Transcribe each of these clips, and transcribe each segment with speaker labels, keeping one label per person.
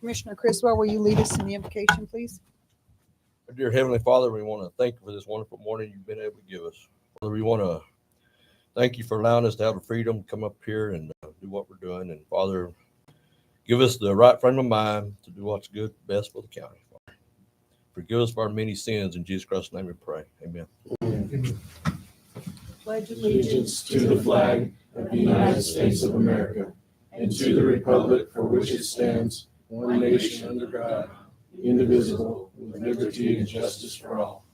Speaker 1: Commissioner Criswell, will you lead us in the invocation, please?
Speaker 2: Dear Heavenly Father, we want to thank you for this wonderful morning you've been able to give us. Father, we want to thank you for allowing us to have the freedom to come up here and do what we're doing. And Father, give us the right frame of mind to do what's good, best for the county. Father. Forgive us for our many sins. In Jesus Christ's name we pray. Amen.
Speaker 3: Amen.
Speaker 1: Pledge
Speaker 3: Allegiance to the flag of the United States of America and to the republic for which it stands, one nation under God, indivisible, with liberty and justice for all.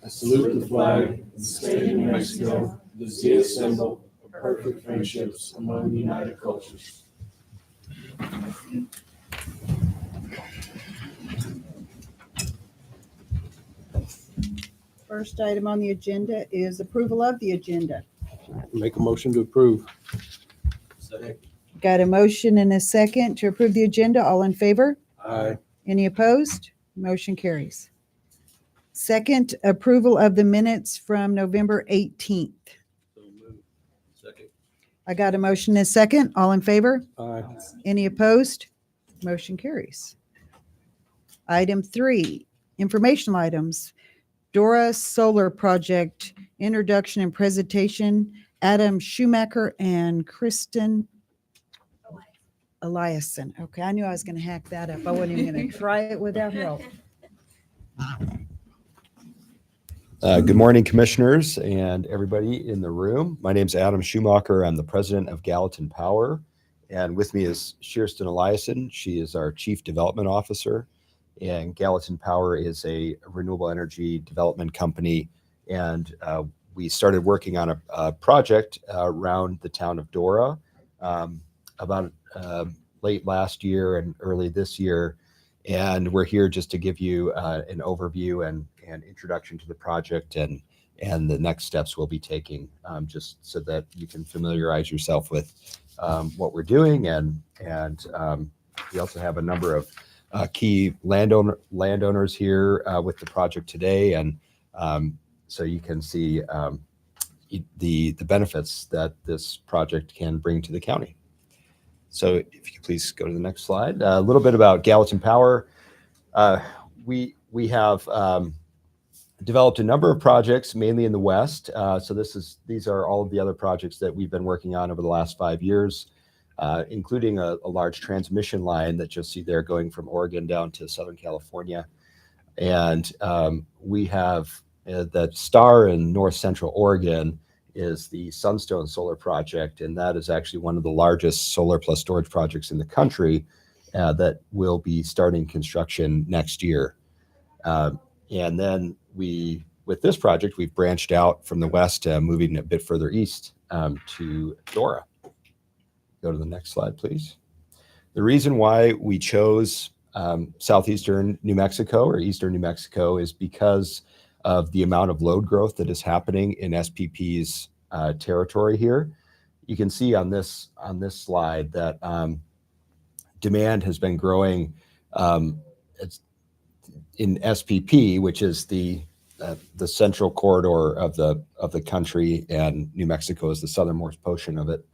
Speaker 3: I salute the flag of the state of New Mexico, the symbol of perfect friendships among the united cultures.
Speaker 1: First item on the agenda is approval of the agenda.
Speaker 4: Make a motion to approve.
Speaker 1: Got a motion and a second to approve the agenda. All in favor?
Speaker 4: Aye.
Speaker 1: Any opposed? Motion carries. Second, approval of the minutes from November 18th.
Speaker 2: Second.
Speaker 1: I got a motion and a second. All in favor?
Speaker 4: Aye.
Speaker 1: Any opposed? Motion carries. Item 3, informational items. Dora Solar Project, introduction and presentation. Adam Schumacher and Kristen Eliason. Okay, I knew I was going to hack that up. I wasn't even going to try it without help.
Speaker 5: Good morning, commissioners and everybody in the room. My name is Adam Schumacher. I'm the president of Gallatin Power. And with me is Kirsten Eliason. She is our chief development officer. And Gallatin Power is a renewable energy development company. And we started working on a project around the town of Dora about late last year and early this year. And we're here just to give you an overview and introduction to the project and the next steps we'll be taking, just so that you can familiarize yourself with what we're doing. And we also have a number of key landowners here with the project today. And so you can see the benefits that this project can bring to the county. So if you could please go to the next slide. A little bit about Gallatin Power. We have developed a number of projects, mainly in the West. So these are all of the other projects that we've been working on over the last 5 years, including a large transmission line that you'll see there going from Oregon down to Southern California. And we have that star in North Central Oregon is the Sunstone Solar Project, and that is actually one of the largest solar plus storage projects in the country that will be starting construction next year. And then with this project, we've branched out from the west, moving a bit further east to Dora. Go to the next slide, please. The reason why we chose southeastern New Mexico or eastern New Mexico is because of the amount of load growth that is happening in SPP's territory here. You can see on this slide that demand has been growing in SPP, which is the central corridor of the country, and New Mexico is the southernmost portion of it.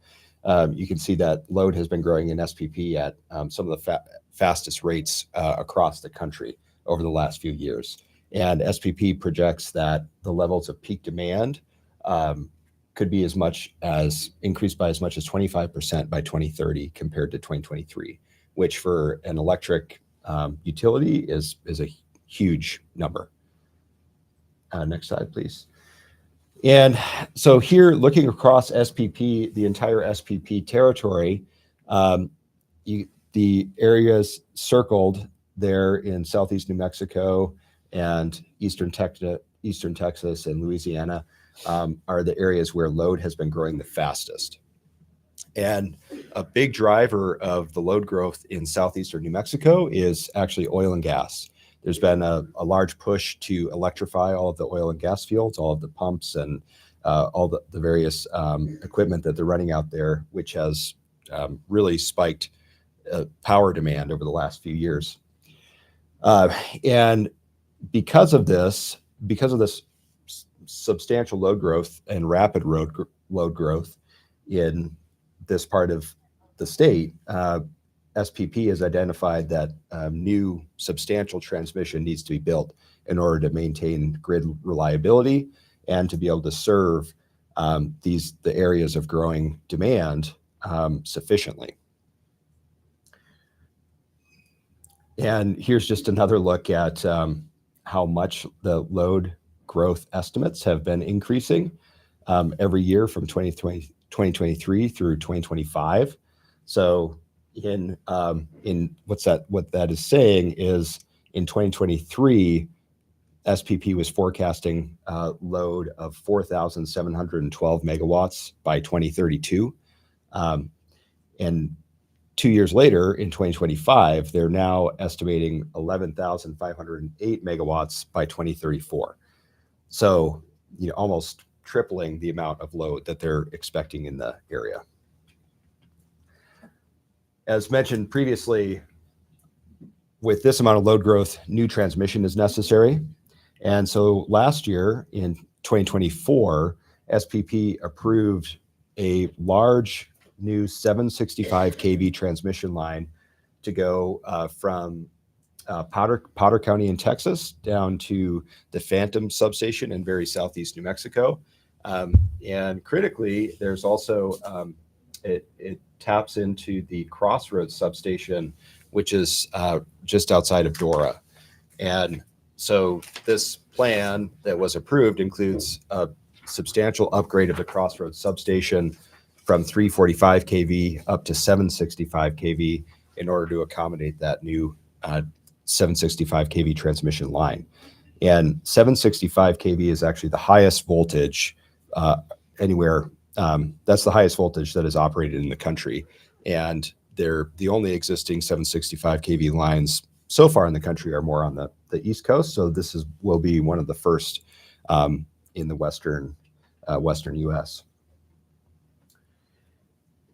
Speaker 5: You can see that load has been growing in SPP at some of the fastest rates across the country over the last few years. And SPP projects that the levels of peak demand could be increased by as much as 25% by 2030 compared to 2023, which for an electric utility is a huge number. Next slide, please. And so here, looking across SPP, the entire SPP territory, the areas circled there in southeast New Mexico and eastern Texas and Louisiana are the areas where load has been growing the fastest. And a big driver of the load growth in southeastern New Mexico is actually oil and gas. There's been a large push to electrify all of the oil and gas fields, all of the pumps and all the various equipment that they're running out there, which has really spiked power demand over the last few years. And because of this substantial load growth and rapid load growth in this part of the state, SPP has identified that new substantial transmission needs to be built in order to maintain grid reliability and to be able to serve the areas of growing demand sufficiently. And here's just another look at how much the load growth estimates have been increasing every year from 2023 through 2025. So what that is saying is in 2023, SPP was forecasting a load of 4,712 megawatts by 2032. And 2 years later, in 2025, they're now estimating 11,508 megawatts by 2034. So, almost tripling the amount of load that they're expecting in the area. As mentioned previously, with this amount of load growth, new transmission is necessary. And so last year in 2024, SPP approved a large new 765 kV transmission line to go from Powder County in Texas down to the Phantom substation in very southeast New Mexico. And critically, there's also, it taps into the Crossroads substation, which is just outside of Dora. And so this plan that was approved includes a substantial upgrade of the Crossroads substation from 345 kV up to 765 kV in order to accommodate that new 765 kV transmission line. And 765 kV is actually the highest voltage anywhere. That's the highest voltage that is operated in the country. And they're the only existing 765 kV lines so far in the country are more on the East Coast. So this will be one of the first in the Western US.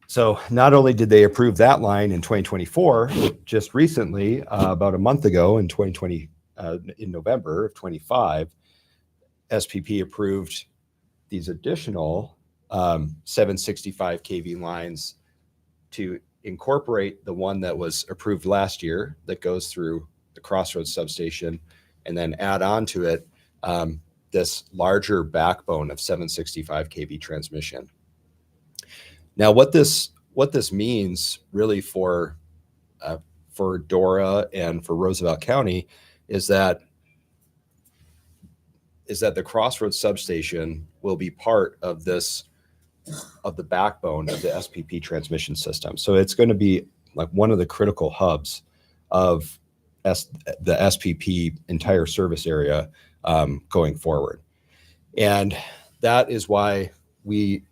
Speaker 5: So not only did they approve that line in 2024, just recently, about a month ago in in November of 25, SPP approved these additional 765 kV lines to incorporate the one that was approved last year that goes through the Crossroads substation, and then add on to it this larger backbone of 765 kV transmission. Now, what this means really for Dora and for Roosevelt County is that the Crossroads substation will be part of the backbone of the SPP transmission system. So it's going to be like one of the critical hubs of the SPP entire service area going forward. And that is why we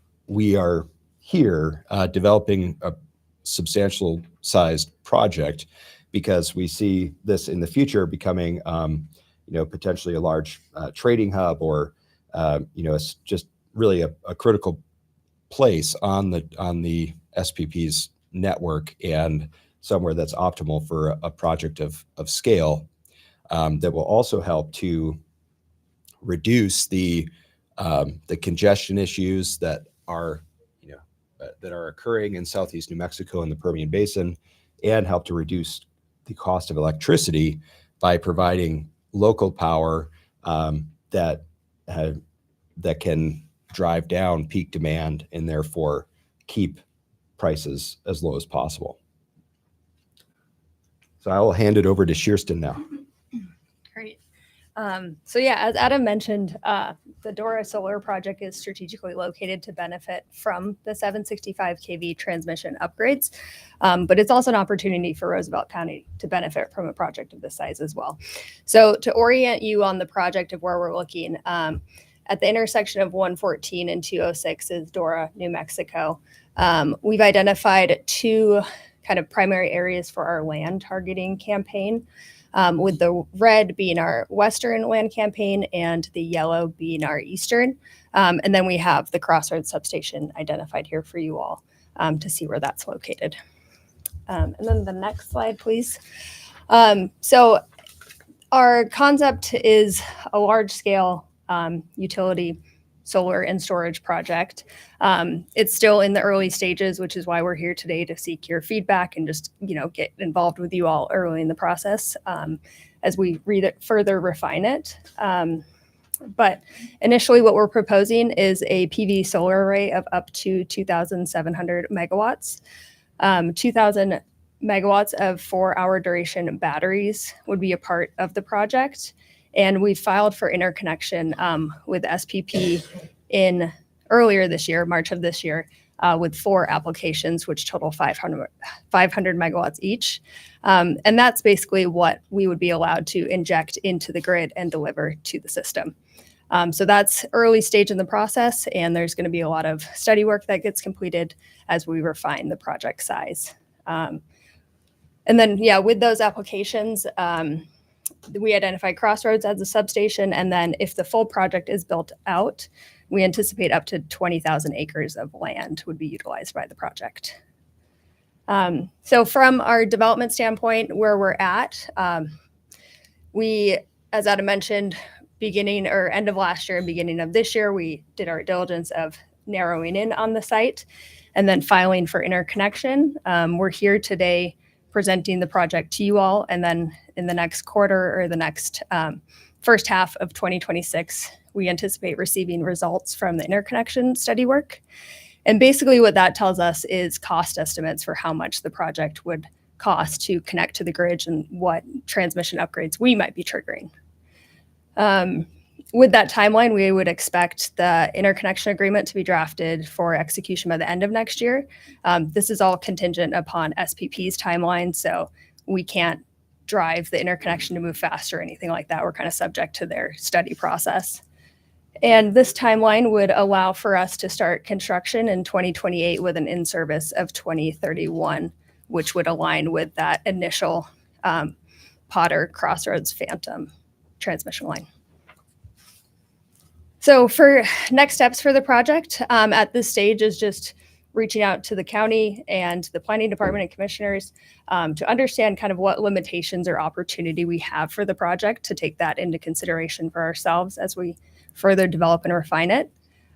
Speaker 5: are here developing a substantial sized project, because we see this in the future becoming potentially a large trading hub, or it's just really a critical place on the SPP's network, and somewhere that's optimal for a project of scale that will also help to reduce the congestion issues that are occurring in southeast New Mexico and the Permian Basin, and help to reduce the cost of electricity by providing local power that can drive down peak demand and therefore keep prices as low as possible. So I will hand it over to Shearston now.
Speaker 6: Great. So yeah, as Adam mentioned, the Dora Solar Project is strategically located to benefit from the 765 kV transmission upgrades, but it's also an opportunity for Roosevelt County to benefit from a project of this size as well. So to orient you on the project of where we're looking, at the intersection of 114 and 206 is Dora, New Mexico. We've identified two kind of primary areas for our land targeting campaign, with the red being our western land campaign and the yellow being our eastern. And then we have the Crossroads substation identified here for you all to see where that's located. And then the next slide, please. So our concept is a large scale utility solar and storage project. It's still in the early stages, which is why we're here today to seek your feedback and just, get involved with you all early in the process as we further refine it. But initially what we're proposing is a PV solar array of up to 2,700 megawatts. 2,000 megawatts of 4-hour duration batteries would be a part of the project. And we filed for interconnection with SPP earlier this year, March of this year, with 4 applications, which total 500 megawatts each. And that's basically what we would be allowed to inject into the grid and deliver to the system. So that's early stage in the process, and there's going to be a lot of study work that gets completed as we refine the project size. And then, with those applications, we identified Crossroads as a substation, and then if the full project is built out, we anticipate up to 20,000 acres of land would be utilized by the project. So from our development standpoint, where we're at, we, as Adam mentioned, beginning or end of last year and beginning of this year, we did our diligence of narrowing in on the site and then filing for interconnection. We're here today presenting the project to you all, and then in the next quarter or the next first half of 2026, we anticipate receiving results from the interconnection study work. And basically what that tells us is cost estimates for how much the project would cost to connect to the grid and what transmission upgrades we might be triggering. With that timeline, we would expect the interconnection agreement to be drafted for execution by the end of next year. This is all contingent upon SPP's timeline, so we can't drive the interconnection to move faster or anything like that. We're kind of subject to their study process. And this timeline would allow for us to start construction in 2028 with an in-service of 2031, which would align with that initial Potter Crossroads Phantom transmission line. So for next steps for the project at this stage is just reaching out to the county and the planning department and commissioners to understand kind of what limitations or opportunity we have for the project, to take that into consideration for ourselves as we further develop and refine it.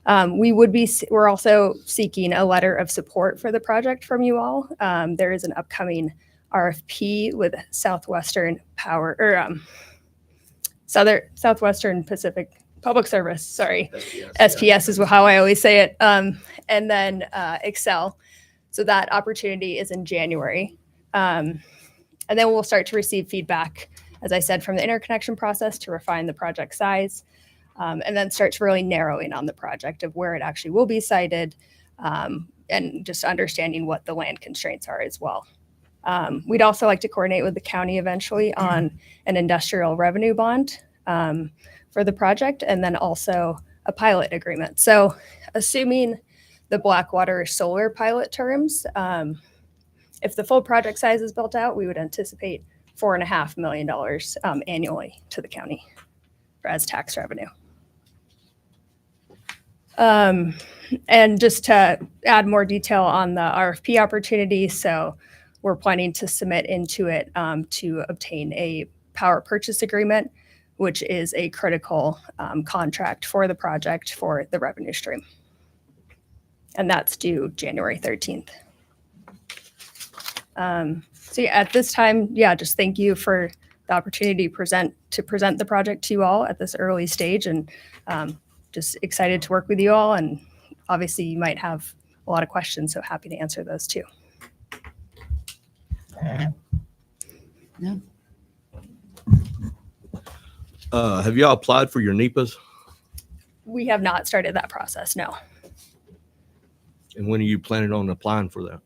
Speaker 6: We're also seeking a letter of support for the project from you all. There is an upcoming RFP with Southwestern Power or Southwestern Pacific Public Service, sorry. SPS is how I always say it. And then Excel. So that opportunity is in January. And then we'll start to receive feedback, as I said, from the interconnection process to refine the project size, and then start to really narrow in on the project of where it actually will be sited, and just understanding what the land constraints are as well. We'd also like to coordinate with the county eventually on an industrial revenue bond for the project, and then also a pilot agreement. So assuming the Blackwater solar pilot terms, if the full project size is built out, we would anticipate $4.5 million annually to the county as tax revenue. And just to add more detail on the RFP opportunity, so we're planning to submit into it to obtain a power purchase agreement, which is a critical contract for the project for the revenue stream. And that's due January 13th. So yeah, at this time, just thank you for the opportunity to present the project to you all at this early stage, and just excited to work with you all. And obviously you might have a lot of questions, so happy to answer those too.
Speaker 1: No.
Speaker 2: Have y'all applied for your NEPAs?
Speaker 6: We have not started that process, no.
Speaker 2: And when are you planning on applying for that?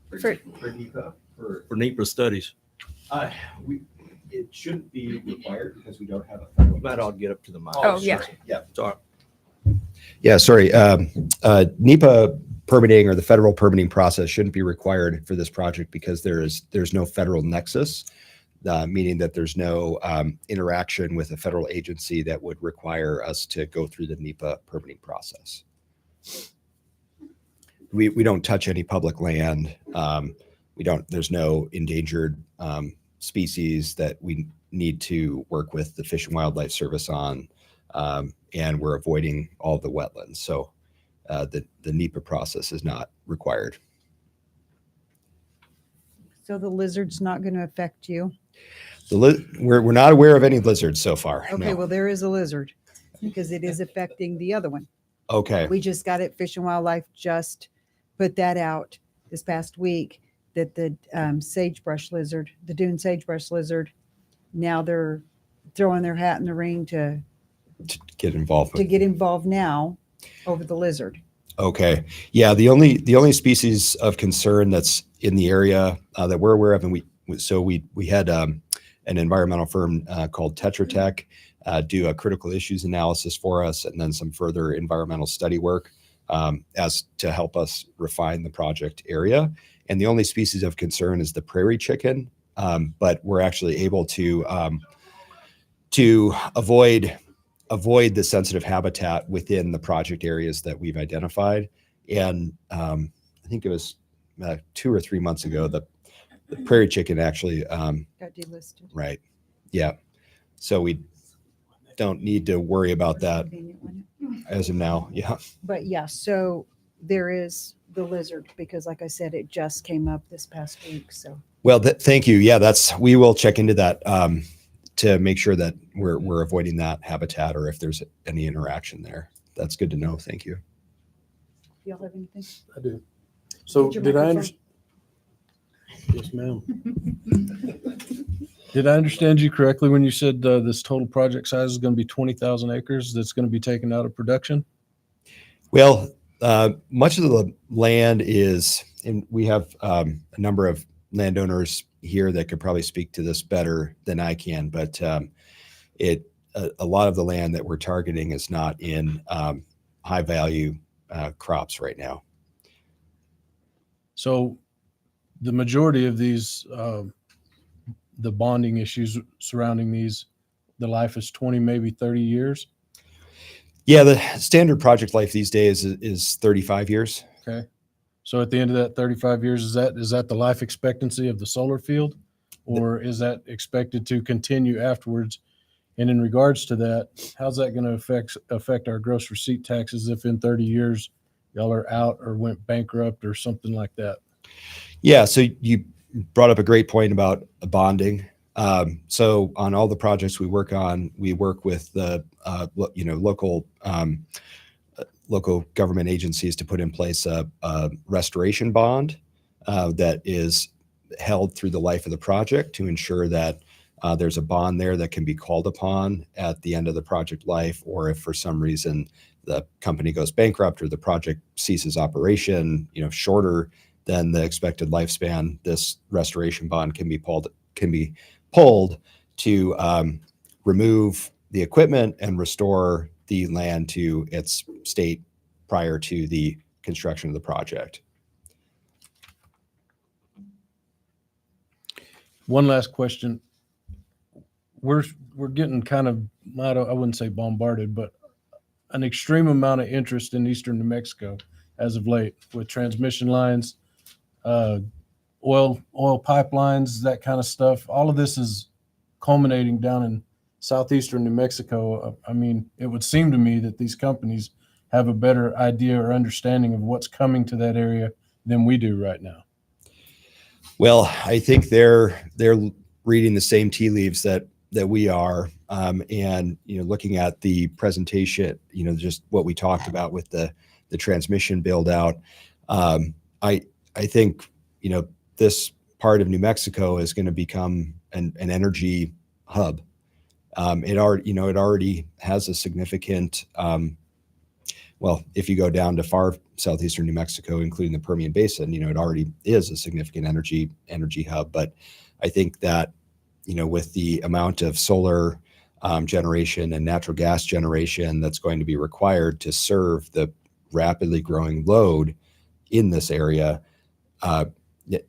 Speaker 6: For
Speaker 5: NEPA,
Speaker 2: For NEPA studies?
Speaker 5: it shouldn't be required because we don't have a federal.
Speaker 2: You might all get up to the mic.
Speaker 6: Oh, yeah.
Speaker 5: Yeah.
Speaker 2: Sorry.
Speaker 5: Yeah, sorry. NEPA permitting or the federal permitting process shouldn't be required for this project because there's no federal nexus, meaning that there's no interaction with a federal agency that would require us to go through the NEPA permitting process. We don't touch any public land. There's no endangered species that we need to work with the Fish and Wildlife Service on. and we're avoiding all the wetlands. So the NEPA process is not required.
Speaker 1: So the lizard's not going to affect you?
Speaker 5: We're not aware of any lizards so far.
Speaker 1: Okay,
Speaker 5: no.
Speaker 1: well, there is a lizard because it is affecting the other one.
Speaker 5: Okay.
Speaker 1: We just got it. Fish and Wildlife just put that out this past week that the sagebrush lizard, the dune sagebrush lizard, now they're throwing their hat in the ring to
Speaker 5: Get involved.
Speaker 1: get involved now over the lizard.
Speaker 5: Okay. Yeah. The only species of concern that's in the area that we're aware of, and we had an environmental firm called Tetra Tech do a critical issues analysis for us, and then some further environmental study work as to help us refine the project area. And the only species of concern is the prairie chicken, but we're actually able to avoid the sensitive habitat within the project areas that we've identified. And I think it was 2 or 3 months ago, the prairie chicken actually,
Speaker 1: Got delisted.
Speaker 5: right. Yeah. So we don't need to worry about that
Speaker 1: Convenient, wasn't it?
Speaker 5: as of now. Yeah.
Speaker 1: But yeah, so there is the lizard because like I said, it just came up this past week. So
Speaker 5: Well, thank you. Yeah, we will check into that to make sure that we're avoiding that habitat, or if there's any interaction there. That's good to know. Thank you.
Speaker 1: y'all have anything?
Speaker 4: I do. So
Speaker 1: Get your
Speaker 4: did I
Speaker 1: microphone.
Speaker 4: understand? Yes, ma'am. Did I understand you correctly when you said this total project size is going to be 20,000 acres that's going to be taken out of production?
Speaker 5: Well, much of the land is, and we have a number of landowners here that could probably speak to this better than I can, but a lot of the land that we're targeting is not in high value crops right now.
Speaker 4: So the majority of these, the bonding issues surrounding these, the life is 20, maybe 30 years.
Speaker 5: Yeah, the standard project life these days is 35 years.
Speaker 4: Okay. So at the end of that 35 years, is that the life expectancy of the solar field, or is that expected to continue afterwards? And in regards to that, how's that going to affect our gross receipt taxes if in 30 years y'all are out or went bankrupt or something like that?
Speaker 5: Yeah, so you brought up a great point about bonding. So on all the projects we work on, we work with the local government agencies to put in place a restoration bond that is held through the life of the project to ensure that there's a bond there that can be called upon at the end of the project life, or if for some reason the company goes bankrupt or the project ceases operation, shorter than the expected lifespan, this restoration bond can be pulled to remove the equipment and restore the land to its state prior to the construction of the project.
Speaker 4: One last question. We're getting kind of, I wouldn't say bombarded, but an extreme amount of interest in eastern New Mexico as of late with transmission lines, oil pipelines, that kind of stuff. All of this is culminating down in southeastern New Mexico. I mean, it would seem to me that these companies have a better idea or understanding of what's coming to that area than we do right now.
Speaker 5: Well, I think they're reading the same tea leaves that we are, and looking at the presentation, just what we talked about with the transmission build out. I think this part of New Mexico is going to become an energy hub. It already has a significant. Well, if you go down to far southeastern New Mexico, including the Permian Basin, it already is a significant energy hub. But I think that with the amount of solar generation and natural gas generation that's going to be required to serve the rapidly growing load in this area,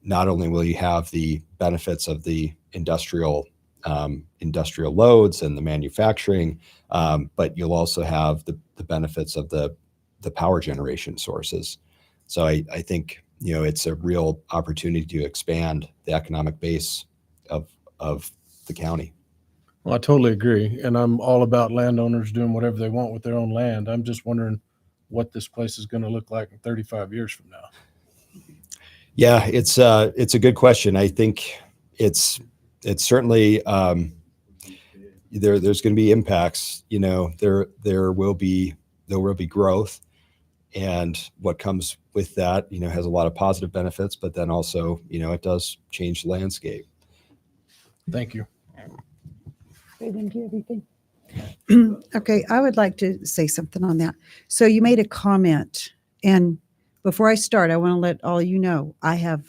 Speaker 5: not only will you have the benefits of the industrial loads and the manufacturing, but you'll also have the benefits of the power generation sources. So I think it's a real opportunity to expand the economic base of the county.
Speaker 4: Well, I totally agree. And I'm all about landowners doing whatever they want with their own land. I'm just wondering what this place is going to look like in 35 years from now.
Speaker 5: Yeah, it's a good question. I think it's certainly there's going to be impacts. You know, there will be growth, and what comes with that, you know, has a lot of positive benefits, but then also, you know, it does change the landscape.
Speaker 4: Thank you.
Speaker 1: Raven, do you have anything? Okay, I would like to say something on that. So you made a comment, and before I start, I want to let all you know, I have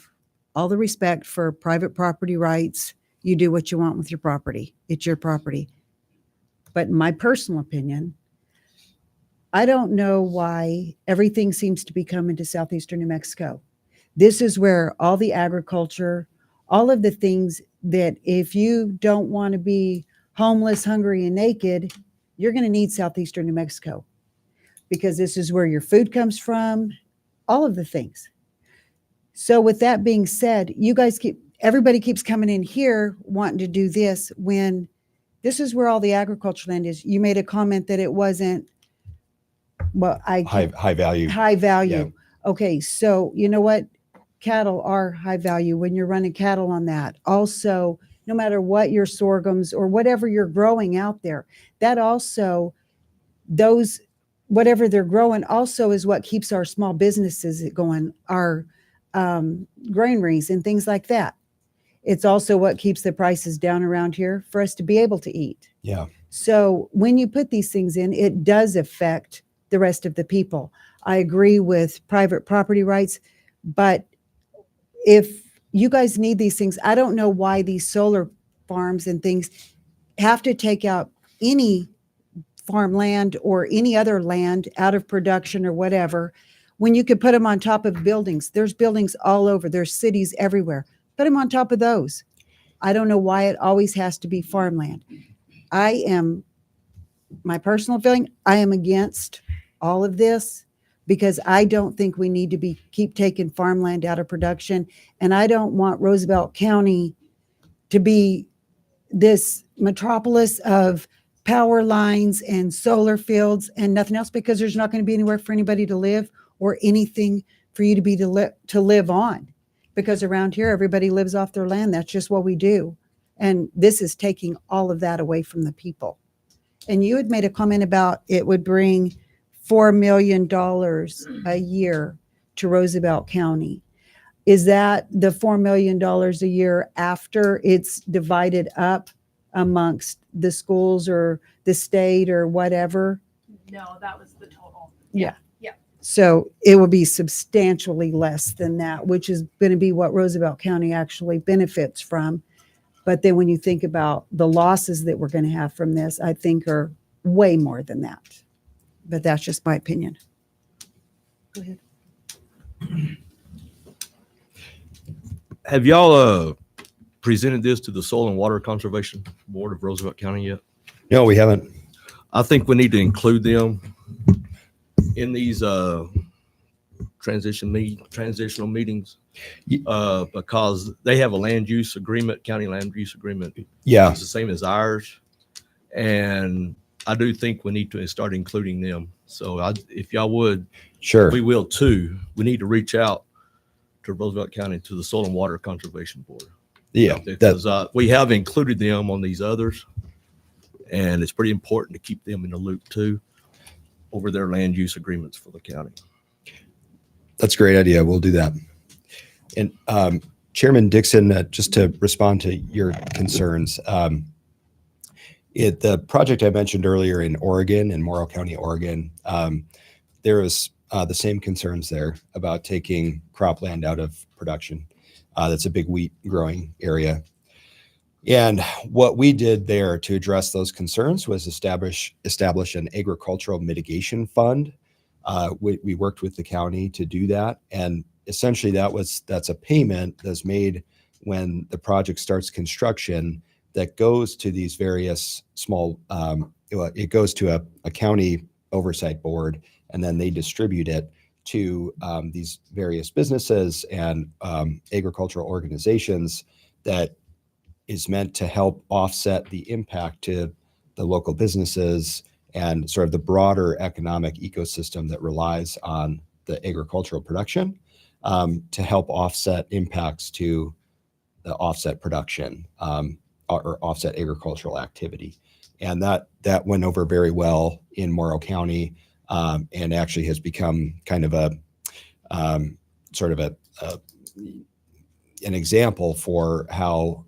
Speaker 1: all the respect for private property rights. You do what you want with your property. It's your property. But in my personal opinion, I don't know why everything seems to be coming to southeastern New Mexico. This is where all the agriculture, all of the things that if you don't want to be homeless, hungry, and naked, you're going to need southeastern New Mexico because this is where your food comes from, all of the things. So with that being said, everybody keeps coming in here wanting to do this when this is where all the agriculture land is. You made a comment that it wasn't, well,
Speaker 5: High value.
Speaker 1: high value. Okay, so you know what? Cattle are high value when you're running cattle on that. Also, no matter what your sorghums or whatever you're growing out there, that also, those, whatever they're growing also is what keeps our small businesses going, our granaries and things like that. It's also what keeps the prices down around here for us to be able to eat.
Speaker 5: Yeah.
Speaker 1: So when you put these things in, it does affect the rest of the people. I agree with private property rights, but if you guys need these things, I don't know why these solar farms and things have to take out any farmland or any other land out of production or whatever, when you could put them on top of buildings. There's buildings all over. There's cities everywhere. Put them on top of those. I don't know why it always has to be farmland. My personal feeling, I am against all of this because I don't think we need to keep taking farmland out of production. And I don't want Roosevelt County to be this metropolis of power lines and solar fields and nothing else, because there's not going to be anywhere for anybody to live or anything for you to live on. Because around here, everybody lives off their land. That's just what we do. And this is taking all of that away from the people. And you had made a comment about it would bring $4 million a year to Roosevelt County. Is that the $4 million a year after it's divided up amongst the schools or the state or whatever?
Speaker 7: No, that was the total.
Speaker 1: Yeah.
Speaker 7: Yeah.
Speaker 1: So it will be substantially less than that, which is going to be what Roosevelt County actually benefits from. But then when you think about the losses that we're going to have from this, I think are way more than that. But that's just my opinion. Go ahead.
Speaker 2: Have y'all presented this to the Soil and Water Conservation Board of Roosevelt County yet?
Speaker 5: No, we haven't.
Speaker 2: I think we need to include them in these transitional meetings because they have a land use agreement, county land use agreement.
Speaker 5: Yeah.
Speaker 2: It's the same as ours. And I do think we need to start including them. So if y'all would,
Speaker 5: Sure.
Speaker 2: we will too. We need to reach out to Roosevelt County, to the Soil and Water Conservation Board.
Speaker 5: Yeah.
Speaker 2: Because we have included them on these others, and it's pretty important to keep them in the loop too over their land use agreements for the county.
Speaker 5: That's a great idea. We'll do that. And Chairman Dixon, just to respond to your concerns, the project I mentioned earlier in Oregon, in Morrow County, Oregon, there is the same concerns there about taking cropland out of production. That's a big wheat growing area. And what we did there to address those concerns was establish an agricultural mitigation fund. We worked with the county to do that. And essentially that's a payment that's made when the project starts construction that goes to these various small, it goes to a county oversight board, and then they distribute it to these various businesses and agricultural organizations that is meant to help offset the impact to the local businesses and sort of the broader economic ecosystem that relies on the agricultural production, to help offset impacts to the offset production, or offset agricultural activity. And that went over very well in Morrow County, and actually has become kind of a sort of an example for how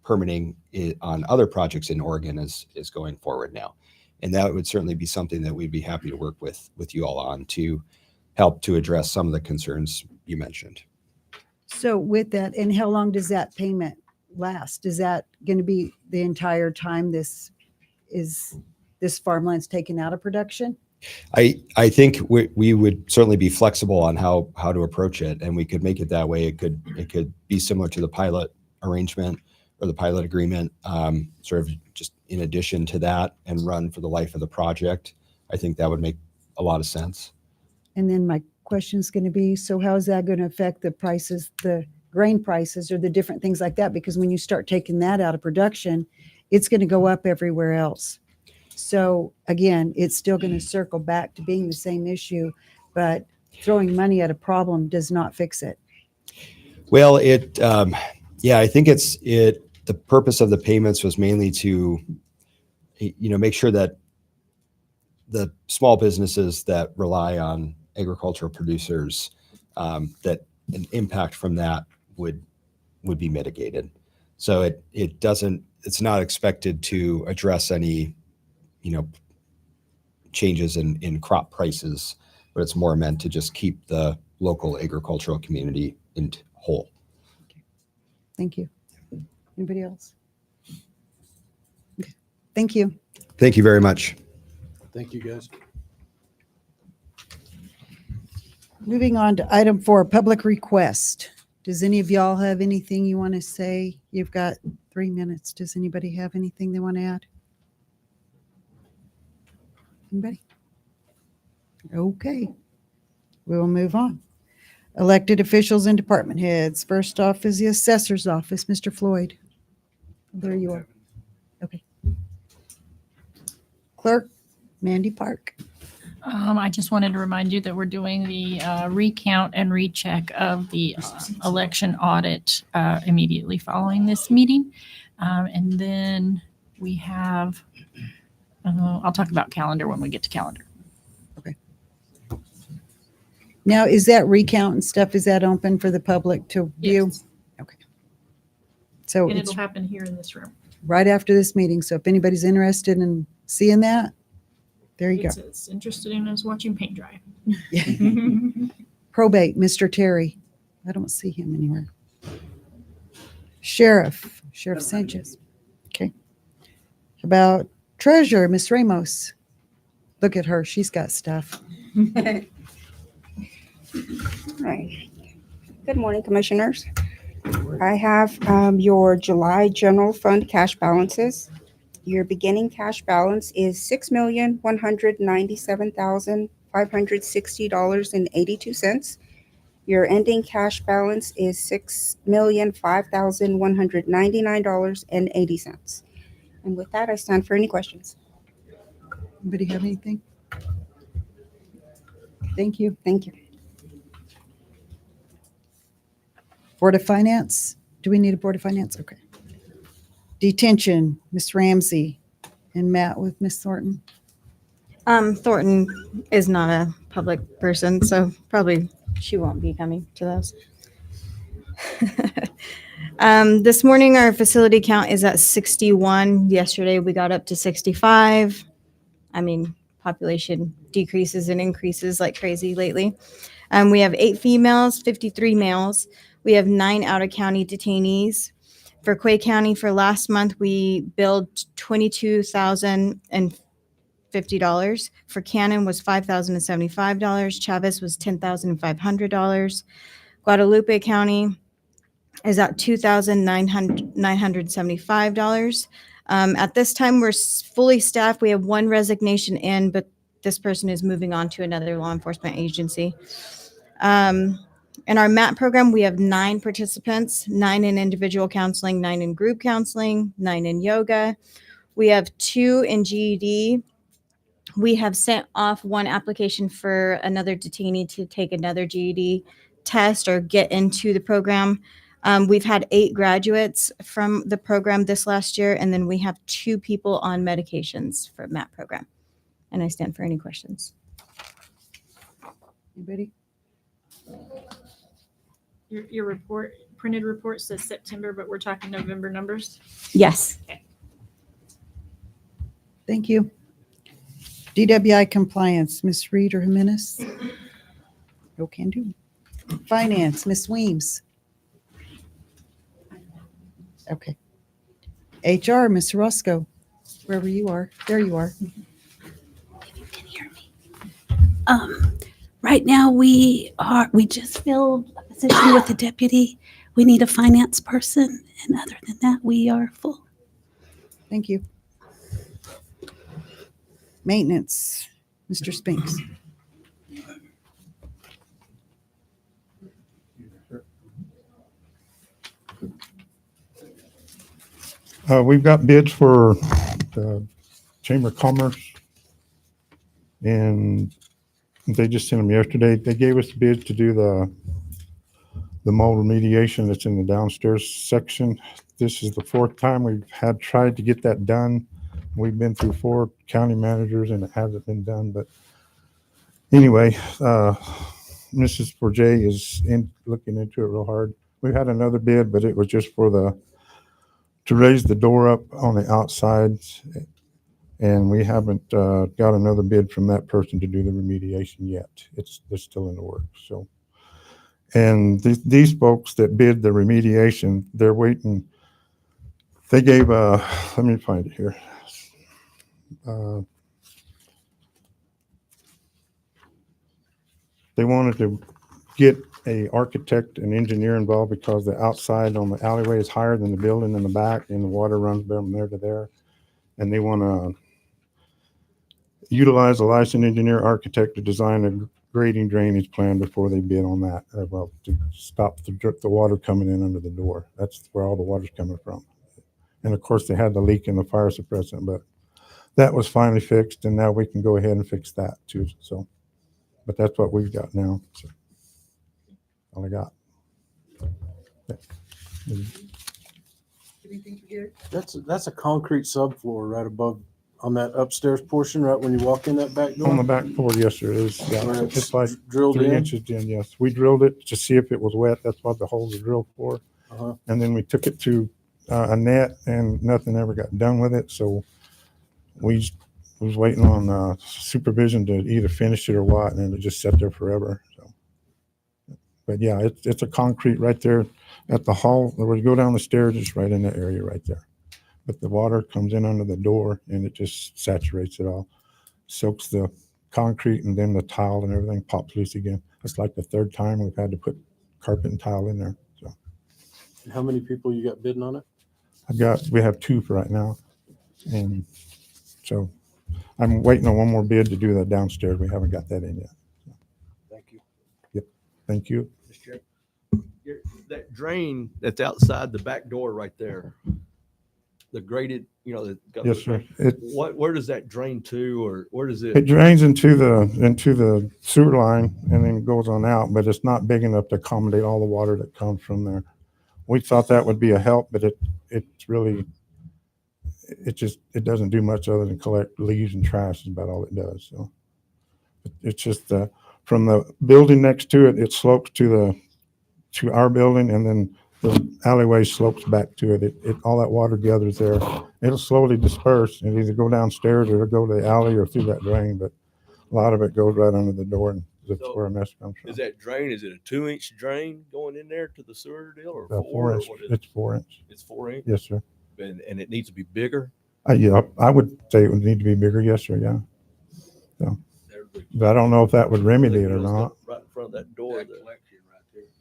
Speaker 5: permitting on other projects in Oregon is going forward now. And that would certainly be something that we'd be happy to work with you all on to help to address some of the concerns you mentioned.
Speaker 1: So with that, and how long does that payment last? Is that going to be the entire time this farmland's taken out of production?
Speaker 5: I think we would certainly be flexible on how to approach it, and we could make it that way. It could be similar to the pilot arrangement or the pilot agreement, sort of just in addition to that, and run for the life of the project. I think that would make a lot of sense.
Speaker 1: And then my question is going to be, so how is that going to affect the prices, the grain prices, or the different things like that? Because when you start taking that out of production, it's going to go up everywhere else. So again, it's still going to circle back to being the same issue, but throwing money at a problem does not fix it.
Speaker 5: Well, I think the purpose of the payments was mainly to, make sure that the small businesses that rely on agricultural producers, that an impact from that would be mitigated. So it's not expected to address any, changes in crop prices, but it's more meant to just keep the local agricultural community in whole.
Speaker 1: Thank you. Anybody else? Okay. Thank you.
Speaker 5: Thank you very much.
Speaker 4: Thank you, guys.
Speaker 1: Moving on to item 4, public request. Does any of y'all have anything you want to say? You've got 3 minutes. Does anybody have anything they want to add? Anybody? Okay. We will move on. Elected officials and department heads. First off is the assessor's office, Mr. Floyd. There you are. Okay. Clerk, Mandy Park.
Speaker 7: I just wanted to remind you that we're doing the recount and recheck of the election audit immediately following this meeting. And then we have, I'll talk about calendar when we get to calendar.
Speaker 1: Now, is that recount and stuff, is that open for the public to view?
Speaker 7: Yes.
Speaker 1: Okay. So
Speaker 7: And
Speaker 1: it's
Speaker 7: it'll happen here in this room.
Speaker 1: right after this meeting. So if anybody's interested in seeing that, there you go.
Speaker 7: It's as interested in as watching paint dry.
Speaker 1: Probate, Mr. Terry. I don't see him anywhere. Sheriff Sanchez. Okay. About treasurer, Miss Ramos. Look at her. She's got stuff.
Speaker 8: Right. Good morning, Commissioners. I have your July general fund cash balances. Your beginning cash balance is $6,197,560.82. Your ending cash balance is $6,005,199.80. And with that, I stand for any questions.
Speaker 1: Anybody have anything? Thank you.
Speaker 8: Thank you.
Speaker 1: Board of Finance. Do we need a Board of Finance? Okay. Detention, Miss Ramsey, and Matt with Miss Thornton.
Speaker 9: Thornton is not a public person, so probably she won't be coming to those. This morning, our facility count is at 61. Yesterday, we got up to 65. I mean, population decreases and increases like crazy lately. We have 8 females, 53 males. We have 9 out-of-county detainees. For Quay County, for last month, we billed $22,050. For Cannon was $5,075. Chavez was $10,500. Guadalupe County is at $2,975. At this time, we're fully staffed. We have 1 resignation in, but this person is moving on to another law enforcement agency. In our MAT program, we have 9 participants, 9 in individual counseling, 9 in group counseling, 9 in yoga. We have 2 in GED. We have sent off 1 application for another detainee to take another GED test or get into the program. We've had 8 graduates from the program this last year, and then we have 2 people on medications for MAT program. And I stand for any questions.
Speaker 1: Anybody?
Speaker 7: Your report, printed report says September, but we're talking November numbers.
Speaker 9: Yes.
Speaker 1: Thank you. DWI compliance, Ms. Reed or Jimenez? No can do. Finance, Ms. Weems. Okay. HR, Ms. Roscoe, wherever you are. There you are.
Speaker 10: If you can hear me. Right now, we just filled a position with a deputy. We need a finance person, and other than that, we are full.
Speaker 1: Thank you. Maintenance, Mr. Spinks.
Speaker 3: We've got bids for the Chamber of Commerce, and they just sent them yesterday. They gave us bids to do the mold remediation that's in the downstairs section. This is the 4th time we've tried to get that done. We've been through 4 county managers and it hasn't been done. But anyway, Mrs. Forjay is looking into it real hard. We had another bid, but it was just for to raise the door up on the outside. And we haven't got another bid from that person to do the remediation yet. They're still in the works. So, and these folks that bid the remediation, they're waiting. They gave let me find it here. They wanted to get a architect and engineer involved because the outside on the alleyway is higher than the building in the back, and the water runs from there to there. And they want to utilize a licensed engineer architect to design a grading drainage plan before they bid on that. Well, to stop the water coming in under the door. That's where all the water's coming from. And of course, they had the leak in the fire suppressant, but that was finally fixed, and now we can go ahead and fix that too. So, but that's what we've got now. So, all I got.
Speaker 1: Anything for Gary?
Speaker 4: That's a concrete subfloor right above on that upstairs portion, right when you walk in that back door.
Speaker 3: On the back board, yes, there is. Yeah,
Speaker 4: Where
Speaker 3: it's like
Speaker 4: drilled
Speaker 3: 3
Speaker 4: in.
Speaker 3: inches in. Yes, we drilled it to see if it was wet. That's what the holes are drilled for.
Speaker 4: Uh-huh.
Speaker 3: And then we took it to a net, and nothing ever got done with it. So we was waiting on supervision to either finish it or what, and it just sat there forever. So, but yeah, it's a concrete right there at the hall. Where you go down the stairs, it's right in that area right there. But the water comes in under the door, and it just saturates it all, soaks the concrete, and then the tile and everything pops loose again. It's like the 3rd time we've had to put carpet and tile in there. So,
Speaker 4: And how many people you got bidding on it?
Speaker 3: we have 2 for right now, and so I'm waiting on one more bid to do that downstairs. We haven't got that in yet.
Speaker 4: Thank you.
Speaker 3: Yep. Thank you.
Speaker 2: Mr. Chair, that drain that's outside the back door right there, the graded,
Speaker 3: Yes, sir.
Speaker 2: Where does that drain to, or where does
Speaker 3: It
Speaker 2: it?
Speaker 3: drains into the sewer line and then goes on out, but it's not big enough to accommodate all the water that comes from there. We thought that would be a help, but it's really, it doesn't do much other than collect leaves and trash is about all it does. So it's just from the building next to it, it slopes to our building, and then the alleyway slopes back to it. All that water gathers there. It'll slowly disperse and either go downstairs or go to the alley or through that drain, but a lot of it goes right under the door, and that's where a mess comes from.
Speaker 2: Is that drain? Is it a 2-inch drain going in there to the sewer deal, or
Speaker 3: 4
Speaker 2: 4?
Speaker 3: inch.
Speaker 2: What is
Speaker 3: It's 4 inch.
Speaker 2: It's 4 inch,
Speaker 3: Yes, sir.
Speaker 2: and it needs to be bigger.
Speaker 3: Yeah, I would say it would need to be bigger. Yes, sir. Yeah. But I don't know if that would remedy it or not.
Speaker 2: Right in front of that door.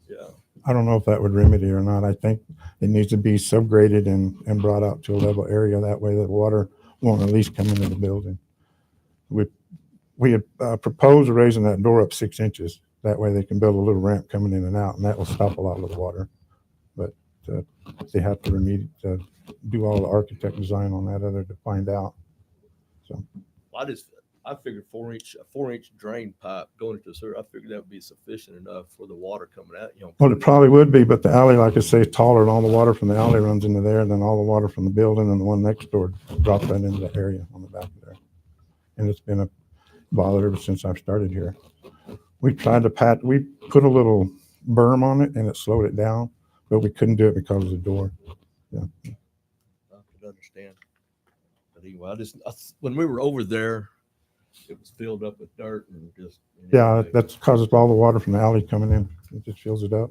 Speaker 2: Yeah.
Speaker 3: I don't know if that would remedy or not. I think it needs to be subgraded and brought out to a level area. That way the water won't at least come into the building. We had proposed raising that door up 6 inches That way they can build a little ramp coming in and out, and that will stop a lot of the water. But they have to do all the architect design on that other to find out. So
Speaker 2: I figured a 4-inch drain pipe going into the sewer. I figured that would be sufficient enough for the water coming out.
Speaker 3: well, it probably would be, but the alley, like I say, is taller, and all the water from the alley runs into there, and then all the water from the building and the one next door drops right into the area on the back of there. And it's been a bother ever since I've started here. We tried to we put a little berm on it, and it slowed it down, but we couldn't do it because of the door. Yeah.
Speaker 2: I could understand. But anyway, when we were over there, it was filled up with dirt and just.
Speaker 3: Yeah, that's causes all the water from the alley coming in. It just fills it up.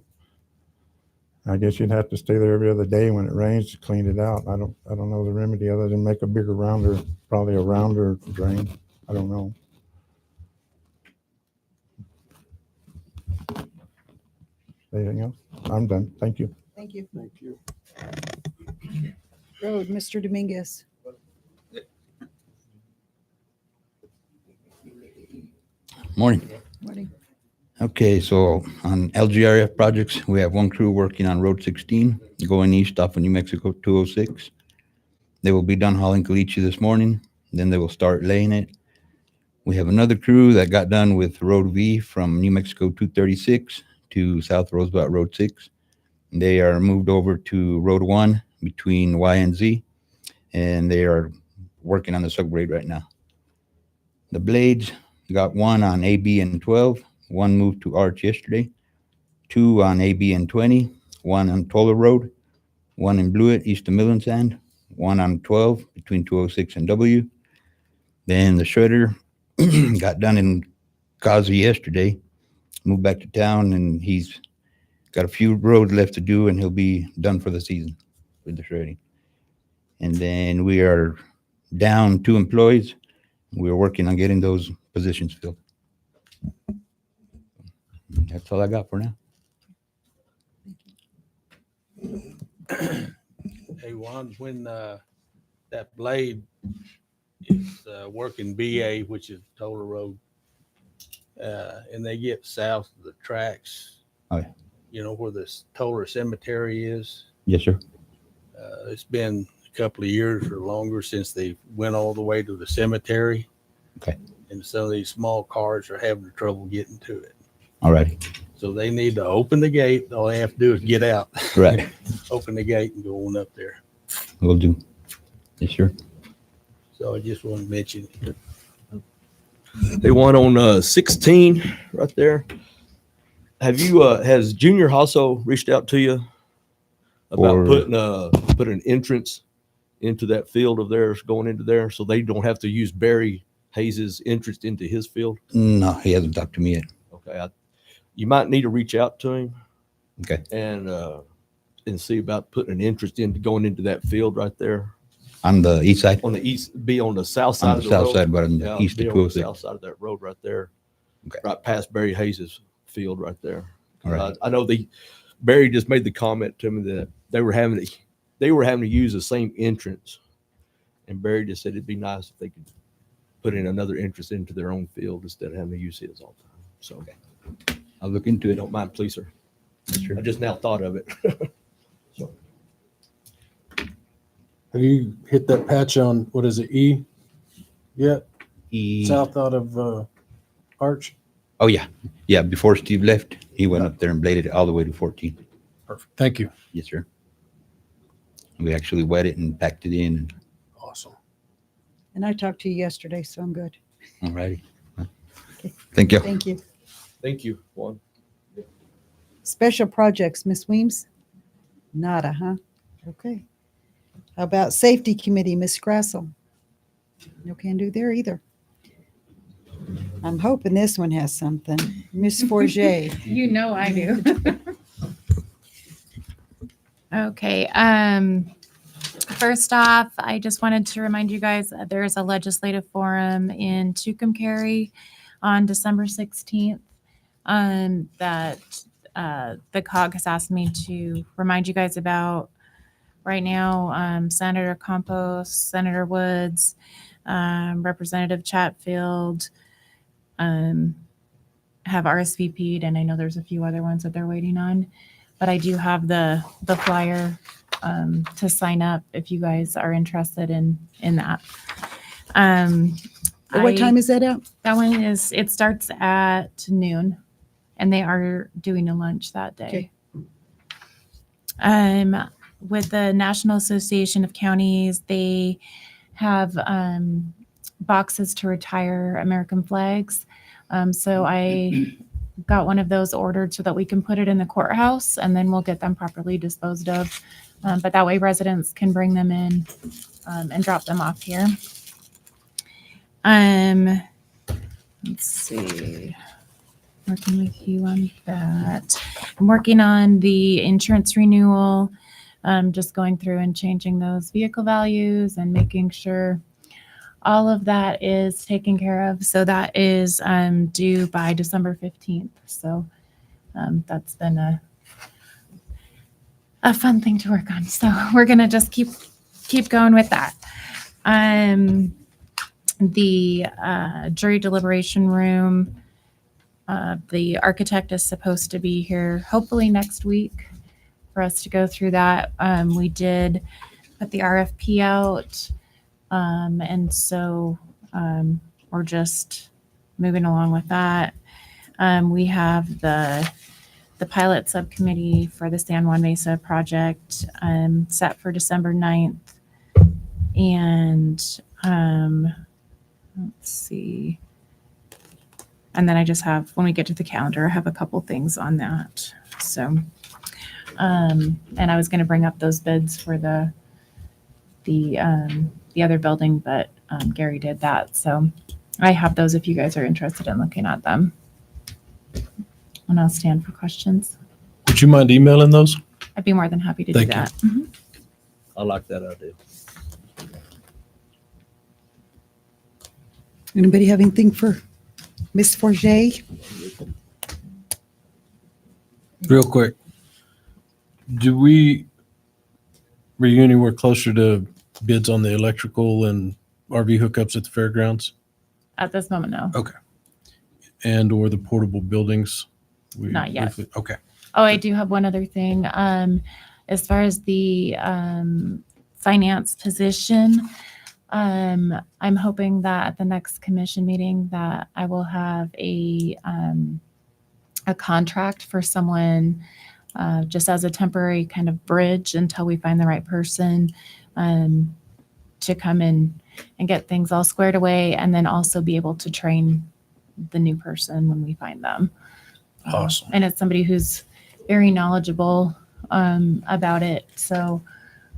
Speaker 3: I guess you'd have to stay there every other day when it rains to clean it out. I don't know the remedy other than make a bigger probably a rounder drain. I don't know. Anything else? I'm done. Thank you.
Speaker 1: Thank you.
Speaker 3: Thank you.
Speaker 1: Road, Mr. Dominguez.
Speaker 11: Morning.
Speaker 1: Morning.
Speaker 11: Okay, so on LGRF projects, we have one crew working on Road 16, going east off of New Mexico 206. They will be done hauling caliche this morning, then they will start laying it. We have another crew that got done with Road V from New Mexico 236 to South Roosevelt Road 6. They are moved over to Road 1 between Y and Z, and they are working on the subgrade right now. The blades, got one on AB and 12, one moved to Arch yesterday, two on AB and 20, one on Toller Road, one in Blewett east of Mill and Sand, one on 12 between 206 and W. Then the shredder got done in Kazi yesterday, moved back to town, and he's got a few roads left to do, and he'll be done for the season with the shredding. And then we are down 2 employees. We're working on getting those positions filled. That's all I got for now.
Speaker 12: Hey, Juan, when that blade is working BA, which is Toller Road, and they get south of the tracks,
Speaker 11: Oh, yeah.
Speaker 12: You know, where the Toller Cemetery is,
Speaker 11: Yes, sir.
Speaker 12: it's been a couple of years or longer since they went all the way to the cemetery.
Speaker 11: Okay.
Speaker 12: And some of these small cars are having trouble getting to it.
Speaker 11: All righty.
Speaker 12: So they need to open the gate. All they have to do is get out.
Speaker 11: Right.
Speaker 12: Open the gate and go on up there.
Speaker 11: Will do. Yes, sir.
Speaker 12: So I just want to mention it.
Speaker 2: They want on 16 right there. Have you has Junior Hasso reached out to you about putting an entrance into that field of theirs going into there so they don't have to use Barry Hayes's entrance into his field?
Speaker 11: No, he hasn't talked to me yet.
Speaker 2: Okay. You might need to reach out to him.
Speaker 11: Okay.
Speaker 2: And see about putting an entrance into going into that field right there.
Speaker 11: On the east side?
Speaker 2: On the east, be on the south side
Speaker 11: On
Speaker 2: of
Speaker 11: the
Speaker 2: the
Speaker 11: south
Speaker 2: road.
Speaker 11: side, but on the
Speaker 2: Yeah,
Speaker 11: east
Speaker 2: be
Speaker 11: of
Speaker 2: on the
Speaker 11: 206.
Speaker 2: south side of that road right there.
Speaker 11: Okay.
Speaker 2: Right past Barry Hayes's field right there.
Speaker 11: All right.
Speaker 2: I know Barry just made the comment to me that they were having to use the same entrance, and Barry just said it'd be nice if they could put in another entrance into their own field instead of having to use his all the time. So
Speaker 11: Okay. I'll look into it.
Speaker 2: don't mind, please, sir.
Speaker 11: Sure.
Speaker 2: I just now thought of it.
Speaker 4: Have you hit that patch on, what is it, E yet?
Speaker 11: He-
Speaker 4: South out of Arch?
Speaker 11: Oh, yeah. Yeah, before Steve left, he went up there and bladed it all the way to 14.
Speaker 4: Perfect. Thank you.
Speaker 11: Yes, sir. We actually wet it and packed it in.
Speaker 4: Awesome.
Speaker 1: And I talked to you yesterday, so I'm good.
Speaker 11: All righty. Thank you.
Speaker 1: Thank you.
Speaker 2: Thank you, Juan.
Speaker 1: Special projects, Miss Weems? Nada, huh? Okay. How about safety committee, Miss Grassel? No can do there either. I'm hoping this one has something. Miss Forget.
Speaker 7: You know I do. Okay. First off, I just wanted to remind you guys that there is a legislative forum in Tucumcari on December 16th that the COG has asked me to remind you guys about. Right now, Senator Campos, Senator Woods, Representative Chatfield, have RSVP'd, and I know there's a few other ones that they're waiting on. But I do have the flyer to sign up if you guys are interested in that.
Speaker 1: What time is that out?
Speaker 7: That one it starts at noon, and they are doing a lunch that day.
Speaker 1: Okay.
Speaker 7: With the National Association of Counties, they have boxes to retire American flags. So I got one of those ordered so that we can put it in the courthouse, and then we'll get them properly disposed of. But that way residents can bring them in and drop them off here. Let's see. Working with you on that. I'm working on the insurance renewal, just going through and changing those vehicle values and making sure all of that is taken care of. So that is due by December 15th. So that's been a fun thing to work on. So we're gonna just keep going with that. The jury deliberation room. The architect is supposed to be here hopefully next week for us to go through that. We did put the RFP out, and so we're just moving along with that. We have the pilot subcommittee for the San Juan Mesa project set for December 9th. And let's see. And then I just have, when we get to the calendar, I have a couple things on that. So, and I was going to bring up those bids for the other building, but Gary did that. So I have those if you guys are interested in looking at them. And I'll stand for questions.
Speaker 4: Would you mind emailing those?
Speaker 7: I'd be more than happy to
Speaker 4: Thank
Speaker 7: do
Speaker 4: you.
Speaker 7: that. Mhm.
Speaker 2: I like that idea.
Speaker 1: Anybody have anything for Miss Forget?
Speaker 4: Real quick. Were you anywhere closer to bids on the electrical and RV hookups at the fairgrounds
Speaker 7: At this moment, no.
Speaker 4: and or the portable buildings?
Speaker 7: Not yet.
Speaker 4: Okay.
Speaker 7: Oh, I do have one other thing. As far as the finance position, I'm hoping that at the next commission meeting that I will have a contract for someone just as a temporary kind of bridge until we find the right person to come in and get things all squared away, and then also be able to train the new person when we find them.
Speaker 4: Awesome.
Speaker 7: And it's somebody who's very knowledgeable about it. So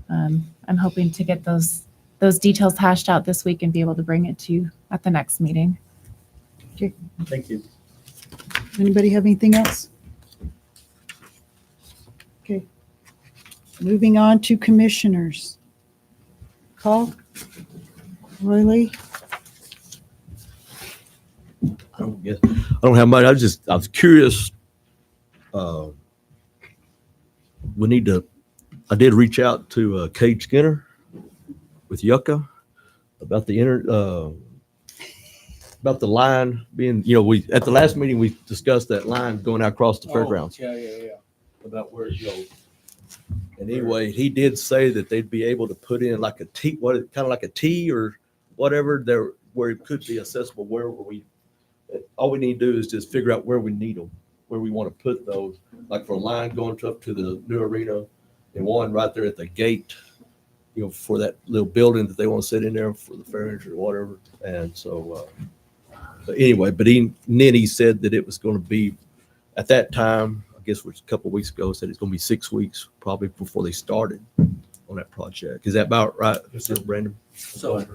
Speaker 7: I'm hoping to get those details hashed out this week and be able to bring it to you at the next meeting.
Speaker 2: Thank you.
Speaker 1: Anybody have anything else? Okay. Moving on to commissioners. Call. Roy Lee.
Speaker 2: I don't have much. I was curious. I did reach out to Cade Skinner with Yucca about about the line being, we, at the last meeting, we discussed that line going out across the fairgrounds.
Speaker 12: Yeah.
Speaker 2: About where it goes. And anyway, he did say that they'd be able to put in like a T, kind of like a T or whatever there, where it could be accessible, all we need to do is just figure out where we need them, where we want to put those, like for a line going up to the new arena, and one right there at the gate, for that little building that they want to sit in there for the furniture or whatever. And so, but anyway, then he said that it was going to be at that time, I guess it was a couple of weeks ago, said it's going to be 6 weeks probably before they started on that project. Is that about right, Mr. Brandon?
Speaker 12: So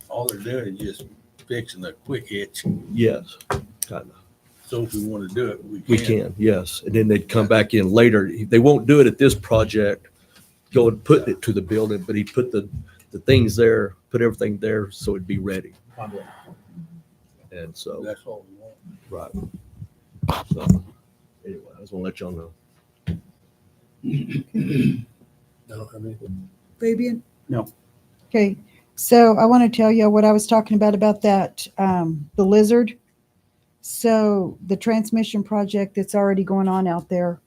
Speaker 12: all they're doing is just fixing the quick hitch.
Speaker 2: Yes, kind of.
Speaker 12: So if we want to do it,
Speaker 2: We can, yes. And then they'd come back in later. They won't do it at this project, go and put it to the building, but he put the things there, put everything there so it'd be ready. And so,
Speaker 12: That's all we want.
Speaker 2: right. So anyway, I just want to let y'all know.
Speaker 12: I don't have anything.
Speaker 1: Fabian?
Speaker 12: No.
Speaker 1: Okay, so I want to tell you what I was talking about that, the lizard. So the transmission project that's already going on out there,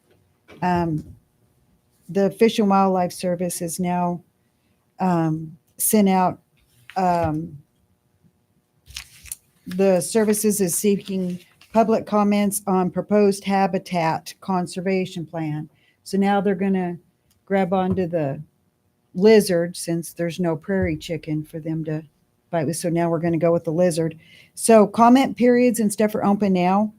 Speaker 1: the Fish and Wildlife Service has now sent out, the services is seeking public comments on proposed habitat conservation plan. So now they're going to grab onto the lizard, since there's no prairie chicken for them to bite with. So now we're going to go with the lizard. So comment periods and stuff are open now.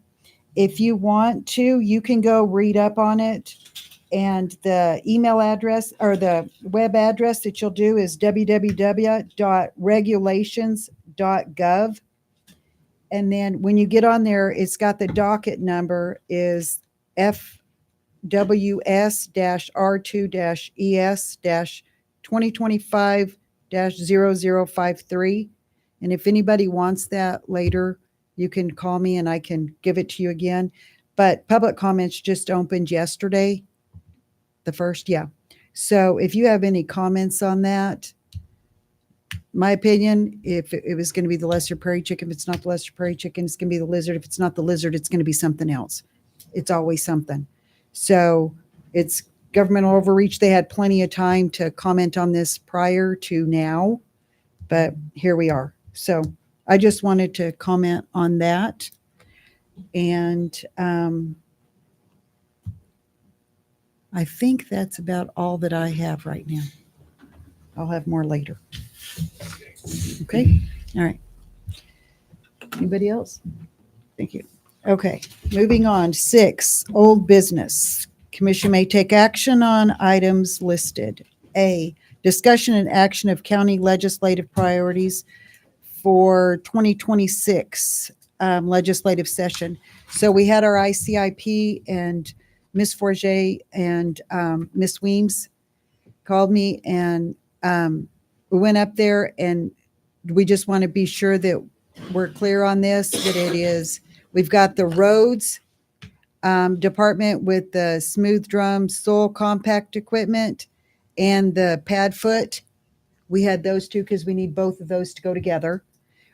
Speaker 1: If you want to, you can go read up on it. And the email address or the web address that you'll do is www.regulations.gov. And then when you get on there, it's got the docket number is FWS-R2-ES-2025-0053. And if anybody wants that later, you can call me and I can give it to you again. But public comments just opened yesterday. The first, yeah. So if you have any comments on that, my opinion, if it was going to be the lesser prairie chicken, if it's not the lesser prairie chicken, it's going to be the lizard. If it's not the lizard, it's going to be something else. It's always something. So it's governmental overreach. They had plenty of time to comment on this prior to now, but here we are. So I just wanted to comment on that. And I think that's about all that I have right now. I'll have more later. Okay. All right. Anybody else? Thank you. Okay. Moving on. 6, old business. Commission may take action on items listed. A, discussion and action of county legislative priorities for 2026 legislative session. So we had our ICIP, and Ms. Forget and Ms. Weems called me, and we went up there, and we just want to be sure that we're clear on this, that it is, we've got the roads department with the smooth drum soil compact equipment and the pad foot. We had those two because we need both of those to go together.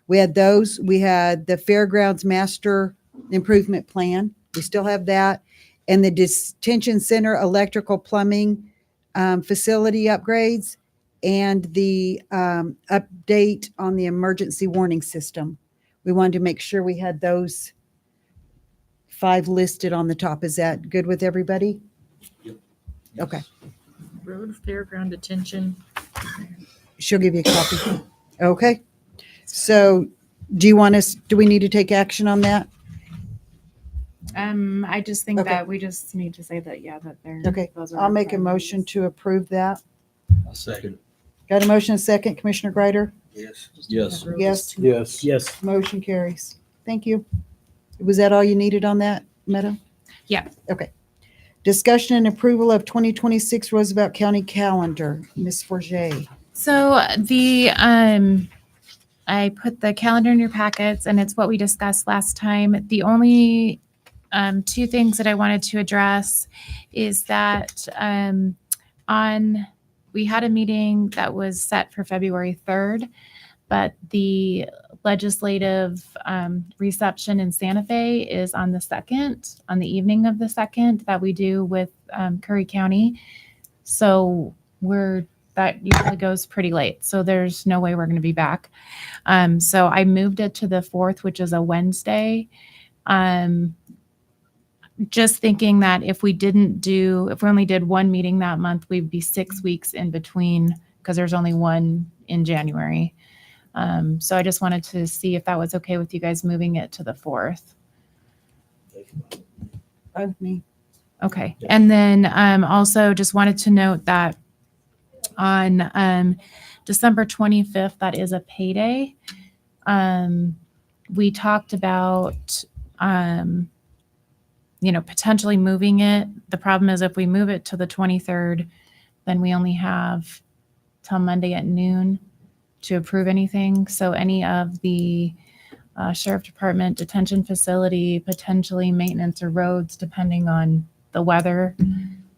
Speaker 1: We had those. We had the fairgrounds master improvement plan. We still have that. And the detention center electrical plumbing facility upgrades and the update on the emergency warning system. We wanted to make sure we had those 5 listed on the top. Is that good with everybody?
Speaker 2: Yep.
Speaker 1: Okay.
Speaker 7: Road fairground detention.
Speaker 1: She'll give you a copy. Okay. So do we need to take action on that?
Speaker 13: I just think
Speaker 1: Okay.
Speaker 13: that we just need to say that, yeah, that they're.
Speaker 1: Okay.
Speaker 13: those are
Speaker 1: I'll
Speaker 13: our
Speaker 1: make a motion
Speaker 13: priorities.
Speaker 1: to approve that.
Speaker 12: A second.
Speaker 1: Got a motion, a second, Commissioner Greider?
Speaker 12: Yes.
Speaker 2: Yes.
Speaker 1: Yes.
Speaker 3: Yes.
Speaker 4: Yes.
Speaker 1: Motion carries. Thank you. Was that all you needed on that, Meadow?
Speaker 13: Yeah.
Speaker 1: Okay. Discussion and approval of 2026 Roosevelt County calendar. Ms. Forget.
Speaker 13: So I put the calendar in your packets, and it's what we discussed last time. The only 2 things that I wanted to address is that we had a meeting that was set for February 3rd, but the legislative reception in Santa Fe is on the 2nd, on the evening of the 2nd, that we do with Curry County. So that usually goes pretty late. So there's no way we're going to be back. So I moved it to the 4th, which is a Wednesday. Just thinking that if we only did 1 meeting that month, we'd be 6 weeks in between, because there's only 1 in January. So I just wanted to see if that was okay with you guys moving it to the 4th.
Speaker 1: Of me.
Speaker 13: Okay. And then also just wanted to note that on December 25th, that is a payday. We talked about, potentially moving it. The problem is if we move it to the 23rd, then we only have till Monday at noon to approve anything. So any of the sheriff department, detention facility, potentially maintenance or roads, depending on the weather,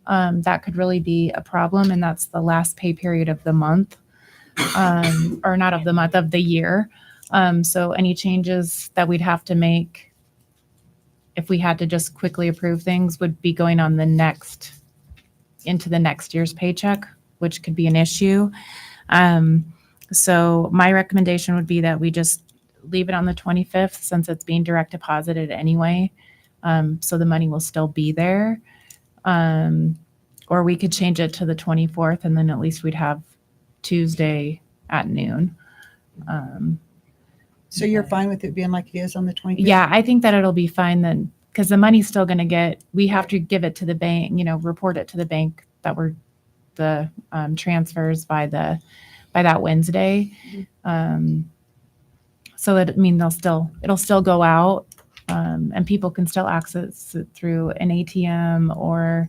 Speaker 13: that could really be a problem. And that's the last pay period of the month, or not of the month, of the year. So any changes that we'd have to make if we had to just quickly approve things, would be going on into the next year's paycheck, which could be an issue. So my recommendation would be that we just leave it on the 25th since it's being direct deposited anyway. So the money will still be there. Or we could change it to the 24th and then at least we'd have Tuesday at noon.
Speaker 1: So you're fine with it being like it is on the 25th?
Speaker 13: Yeah, I think that it'll be fine then because the money's still going to we have to give it to the bank, report it to the bank that we're the transfers by that Wednesday. So that, it'll still go out and people can still access it through an ATM or,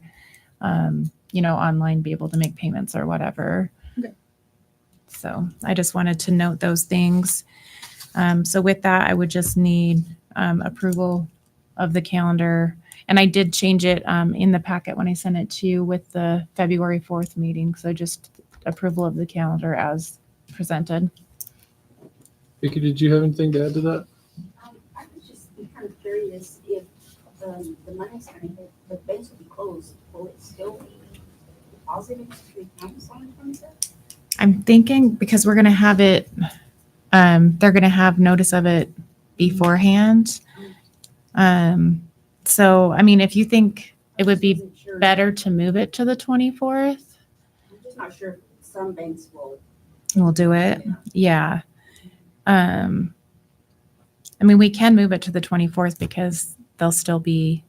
Speaker 13: online, be able to make payments or whatever.
Speaker 1: Okay.
Speaker 13: So I just wanted to note those things. So with that, I would just need approval of the calendar. And I did change it in the packet when I sent it to you with the February 4th meeting. So just approval of the calendar as presented.
Speaker 4: Vicky, did you have anything to add to that?
Speaker 10: I would just be kind of curious if the money's going to hit, the banks will be closed. Will it still be deposited into the accounts on the 25th?
Speaker 13: I'm thinking because we're going to have it, they're going to have notice of it beforehand. So, I mean, if you think it would be better to move it to the 24th,
Speaker 10: I'm just not sure if some banks will.
Speaker 13: we'll do it. Yeah. I mean, we can move it to the 24th because they'll still be,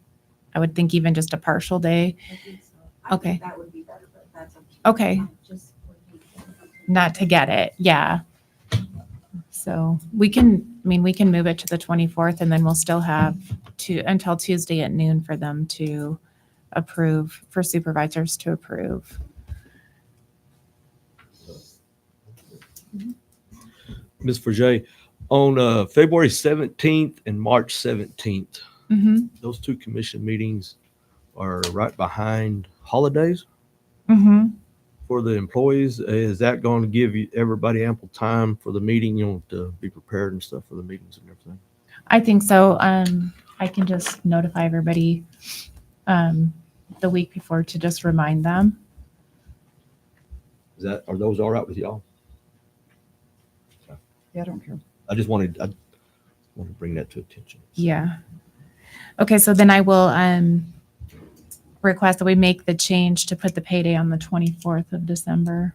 Speaker 13: I would think, even just a partial day.
Speaker 10: I think so. I
Speaker 13: Okay.
Speaker 10: think that would be better, but that's up to you.
Speaker 13: Okay.
Speaker 10: Just
Speaker 13: Not to get it. Yeah. So we can move it to the 24th and then we'll still have until Tuesday at noon for them to approve, for supervisors to approve.
Speaker 2: Ms. Forget, on February 17th and March 17th,
Speaker 13: Mm-hmm.
Speaker 2: those two commission meetings are right behind holidays
Speaker 13: Mm-hmm.
Speaker 2: for the employees. Is that going to give everybody ample time for the meeting, to be prepared and stuff for the meetings and everything?
Speaker 13: I think so. I can just notify everybody the week before to just remind them.
Speaker 2: Are those all right with y'all?
Speaker 1: Yeah, I don't care.
Speaker 2: I want to bring that to attention.
Speaker 13: Yeah. Okay, so then I will request that we make the change to put the payday on the 24th of December.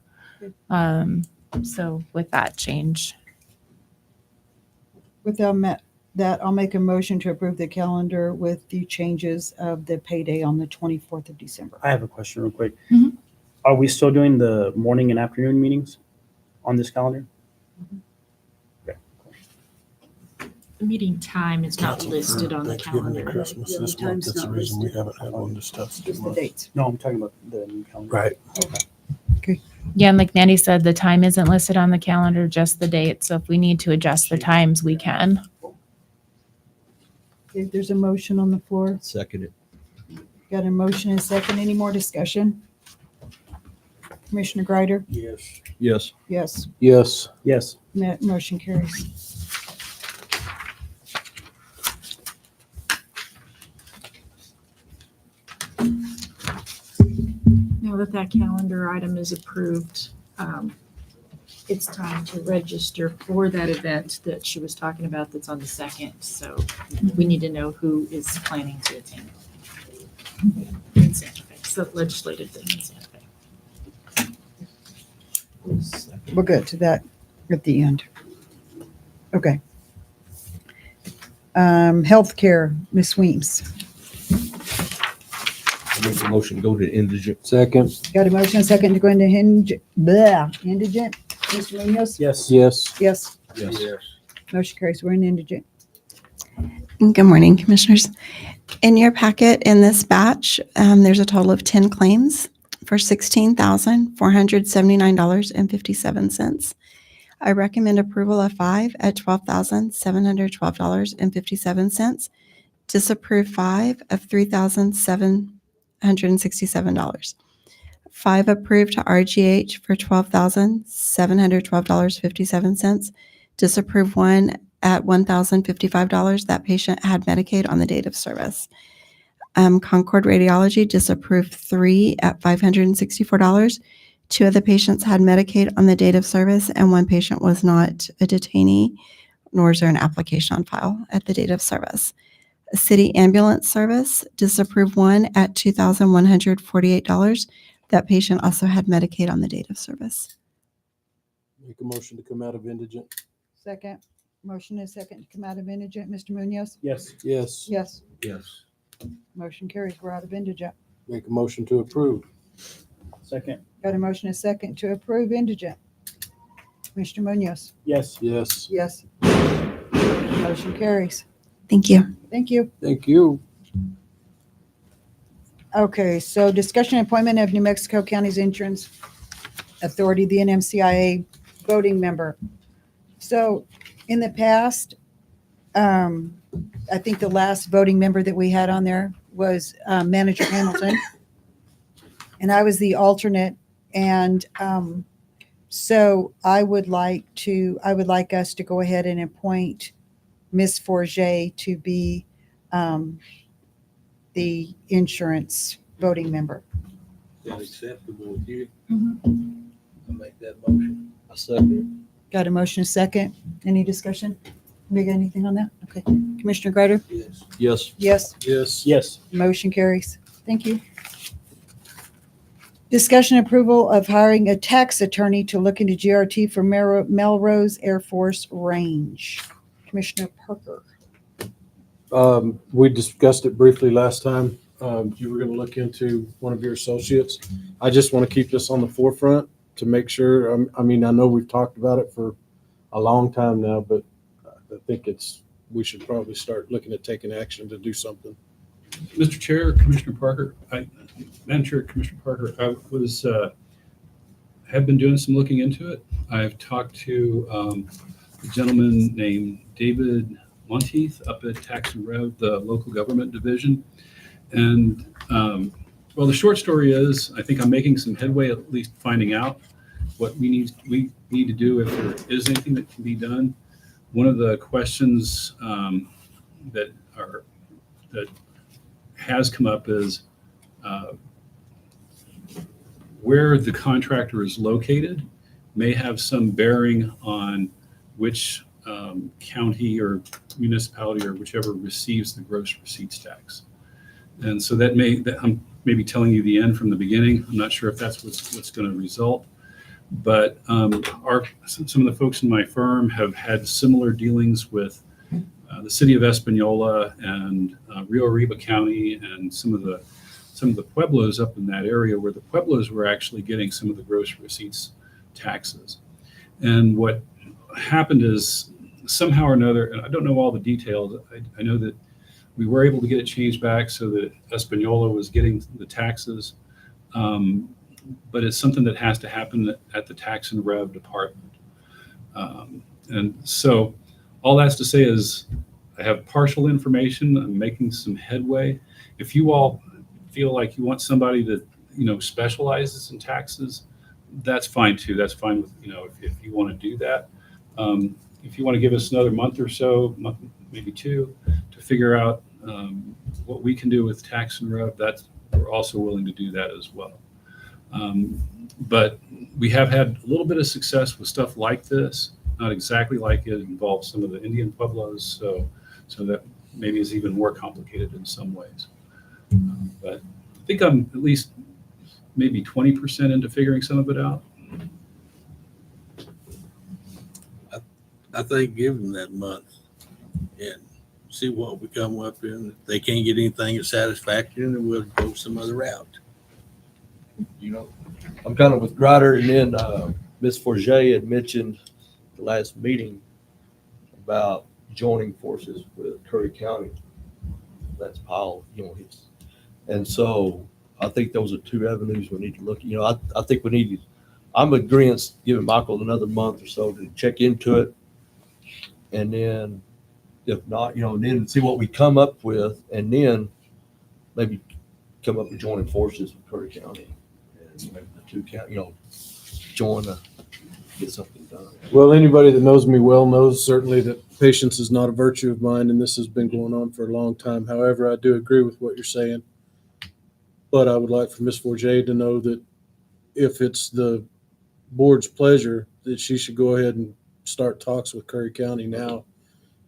Speaker 13: So with that change.
Speaker 1: With that, I'll make a motion to approve the calendar with the changes of the payday on the 24th of December.
Speaker 14: I have a question real quick.
Speaker 13: Mhm.
Speaker 14: Are we still doing the morning and afternoon meetings on this calendar?
Speaker 7: The meeting time is not listed on the calendar.
Speaker 3: Christmas
Speaker 1: Yeah,
Speaker 3: this
Speaker 1: the
Speaker 3: month.
Speaker 1: time's
Speaker 3: That's the
Speaker 1: not
Speaker 3: reason we
Speaker 1: listed.
Speaker 3: haven't had one discussed.
Speaker 1: Just the dates.
Speaker 14: No, I'm talking about the new calendar.
Speaker 3: Right.
Speaker 13: Yeah, and like Mandy said, the time isn't listed on the calendar, just the date. So if we need to adjust the times, we can.
Speaker 1: Okay, there's a motion on the floor.
Speaker 2: Second it.
Speaker 1: Got a motion and a second. Any more discussion? Commissioner Greider?
Speaker 3: Yes.
Speaker 2: Yes.
Speaker 1: Yes.
Speaker 3: Yes.
Speaker 14: Yes.
Speaker 1: Motion carries.
Speaker 7: Now that that calendar item is approved, it's time to register for that event that she was talking about that's on the 2nd. So we need to know who is planning to attend in Santa Fe. It's the legislative thing in Santa Fe.
Speaker 1: We'll get to that at the end. Okay. Healthcare, Ms. Weems.
Speaker 2: I make a motion to go to indigent.
Speaker 3: Second.
Speaker 1: Got a motion and a second to go into indigent. Mr. Munoz?
Speaker 14: Yes.
Speaker 3: Yes.
Speaker 1: Yes.
Speaker 2: Yes.
Speaker 1: Motion carries. We're in indigent.
Speaker 15: Good morning, Commissioners. In your packet in this batch, there's a total of 10 claims for $16,479.57. I recommend approval of 5 at $12,712.57. Disapprove 5 of $3,767. 5 approved to RGH for $12,712.57. Disapprove 1 at $1,055. That patient had Medicaid on the date of service. Concord Radiology disapproved 3 at $564. 2 of the patients had Medicaid on the date of service, and 1 patient was not a detainee, nor is there an application on file at the date of service. A city ambulance service disapproved 1 at $2,148. That patient also had Medicaid on the date of service.
Speaker 4: Make a motion to come out of indigent.
Speaker 1: Second. Motion is second to come out of indigent. Mr. Munoz?
Speaker 14: Yes.
Speaker 4: Yes.
Speaker 1: Yes.
Speaker 12: Yes.
Speaker 1: Motion carries. We're out of indigent.
Speaker 4: Make a motion to approve.
Speaker 14: Second.
Speaker 1: Got a motion is second to approve indigent. Mr. Munoz?
Speaker 14: Yes.
Speaker 4: Yes.
Speaker 1: Yes. Motion carries.
Speaker 15: Thank you.
Speaker 1: Thank you.
Speaker 4: Thank you.
Speaker 1: Okay, so discussion and appointment of New Mexico County's Insurance Authority, the NMCIA voting member. So in the past, I think the last voting member that we had on there was Manager Hamilton. And I was the alternate. And so I would like us to go ahead and appoint Ms. Forget to be the insurance voting member.
Speaker 12: Is that acceptable with you?
Speaker 1: Mm-hmm.
Speaker 12: I'll make that motion.
Speaker 2: I second.
Speaker 1: Got a motion, a second. Any discussion? We got anything on that? Okay. Commissioner Greider?
Speaker 12: Yes.
Speaker 2: Yes.
Speaker 1: Yes.
Speaker 4: Yes.
Speaker 14: Yes.
Speaker 1: Motion carries. Thank you. Discussion approval of hiring a tax attorney to look into GRT for Melrose Air Force Range. Commissioner Parker.
Speaker 4: We discussed it briefly last time. You were going to look into one of your associates. I just want to keep this on the forefront to make sure. I mean, I know we've talked about it for a long time now, but I think we should probably start looking at taking action to do something.
Speaker 16: Mr. Chair, Commissioner Parker, Madam Chair, Commissioner Parker, I have been doing some looking into it. I've talked to a gentleman named David Monteith up at Tax and Rev, the local government division. And well, the short story is, I think I'm making some headway, at least finding out what we need to do if there is anything that can be done. One of the questions that has come up is where the contractor is located may have some bearing on which county or municipality or whichever receives the gross receipts tax. And so I'm maybe telling you the end from the beginning. I'm not sure if that's what's going to result. But some of the folks in my firm have had similar dealings with the city of Espanola and Rio Arriba County and some of the pueblos up in that area, where the pueblos were actually getting some of the gross receipts taxes. And what happened is, somehow or another, and I don't know all the details, I know that we were able to get it changed back so that Espanola was getting the taxes. But it's something that has to happen at the Tax and Rev department. And so all that's to say is I have partial information. I'm making some headway. If you all feel like you want somebody that, specializes in taxes, that's fine too. That's fine with, if you want to do that. If you want to give us another month or so, maybe 2, to figure out what we can do with Tax and Rev, we're also willing to do that as well. But we have had a little bit of success with stuff like this, not exactly like it. It involves some of the Indian pueblos, so that maybe is even more complicated in some ways. But I think I'm at least maybe 20% into figuring some of it out.
Speaker 12: I think give them that month and see what we come up in. If they can't get anything of satisfaction, then we'll go some other route.
Speaker 2: I'm kind of with Greider, and then Ms. Forget had mentioned the last meeting about joining forces with Curry County. That's Powell, and so I think those are 2 avenues we need to look at. I think we need to, I'm agreeing giving Michael another month or so to check into it. And then if not, then see what we come up with, and then maybe come up with joining forces with Curry County. And maybe the 2 county, join the get something done.
Speaker 4: Well, anybody that knows me well knows certainly that patience is not a virtue of mine, and this has been going on for a long time. However, I do agree with what you're saying. But I would like for Ms. Forget to know that if it's the board's pleasure, that she should go ahead and start talks with Curry County now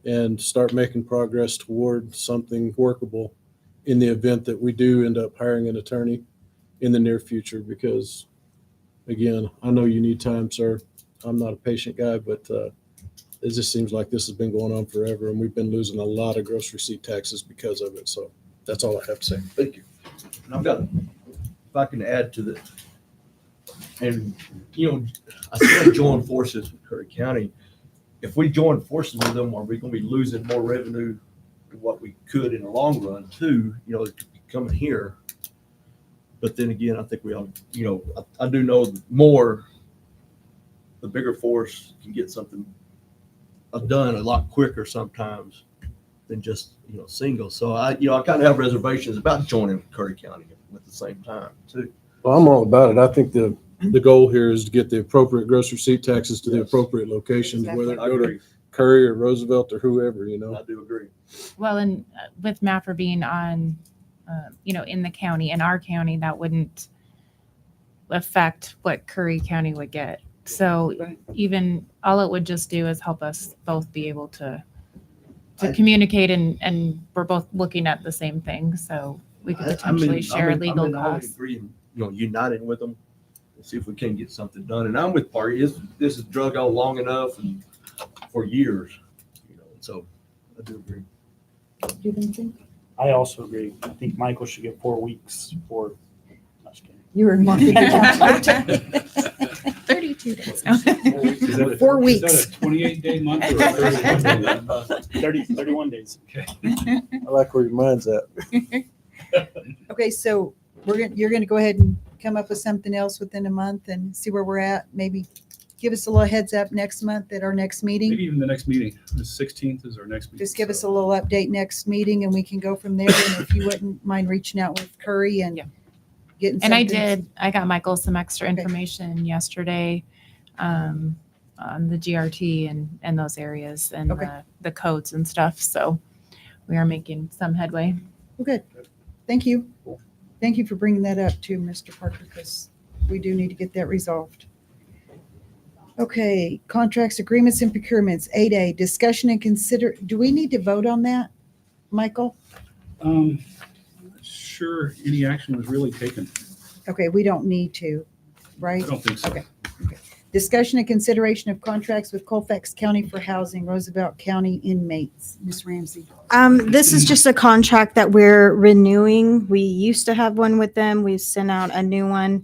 Speaker 4: and start making progress toward something workable in the event that we do end up hiring an attorney in the near future. Because, again, I know you need time, sir. I'm not a patient guy, but it just seems like this has been going on forever, and we've been losing a lot of gross receipt taxes because of it. So that's all I have to say.
Speaker 2: Thank you. And I've got, if I can add to that, and, you know, I said join forces with Curry County. If we join forces with them, are we going to be losing more revenue than what we could in the long run too? You know, it could be coming here. But then again, I think we all, you know, I do know the bigger force can get something done a lot quicker sometimes than just, you know, single. So I kind of have reservations about joining Curry County at the same time too.
Speaker 4: Well, I'm all about it. I think the goal here is to get the appropriate gross receipt taxes to the appropriate locations, whether it go to Curry or Roosevelt or whoever, you know.
Speaker 2: I do agree.
Speaker 13: Well, and with Mafra being on, in the county, in our county, that wouldn't affect what Curry County would get. So even all it would just do is help us both be able to communicate, and we're both looking at the same thing. So we could potentially share legal costs.
Speaker 2: Agree, uniting with them and see if we can get something done. And I'm with Party. This is drug out long enough and for years, so I do agree.
Speaker 1: Do you think?
Speaker 14: I also agree. I think Michael should get 4 weeks for. No, just kidding.
Speaker 1: You were marketing.
Speaker 13: 32 days.
Speaker 1: 4 weeks.
Speaker 16: Is that a 28-day month or a
Speaker 14: 31 days.
Speaker 16: Okay.
Speaker 4: I like where your mind's at.
Speaker 1: Okay, so you're gonna go ahead and come up with something else within a month and see where we're at. Maybe give us a little heads up next month at our next meeting.
Speaker 16: Maybe even the next meeting. The 16th is our next meeting.
Speaker 1: Just give us a little update next meeting and we can go from there. And if you wouldn't mind reaching out with Curry and getting
Speaker 13: And
Speaker 1: something.
Speaker 13: I got Michael some extra information yesterday on the GRT and those areas and the codes and stuff. So we are making some headway.
Speaker 1: Well, good. Thank you. Thank you for bringing that up too, Mr. Parker, because we do need to get that resolved. Okay, contracts, agreements, and procurements. 8A, discussion and consider. Do we need to vote on that, Michael?
Speaker 16: I'm not sure any action was really taken.
Speaker 1: Okay, we don't need to, right?
Speaker 16: I don't think so.
Speaker 1: Okay. Discussion and consideration of contracts with Colfax County for housing Roosevelt County inmates. Ms. Ramsey.
Speaker 9: This is just a contract that we're renewing. We used to have one with them. We've sent out a new one.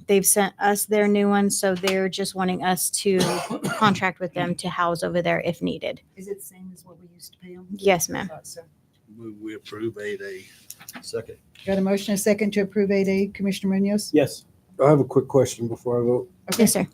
Speaker 9: They've sent us their new one, so they're just wanting us to contract with them to house over there if needed.
Speaker 1: Is it the same as what we used to pay them?
Speaker 9: Yes, ma'am.
Speaker 1: I thought so.
Speaker 2: We approve 8A. Second.
Speaker 1: Got a motion and a second to approve 8A. Commissioner Munoz?
Speaker 14: Yes.
Speaker 4: I have a quick question before I vote.
Speaker 1: Okay.
Speaker 9: Yes, sir.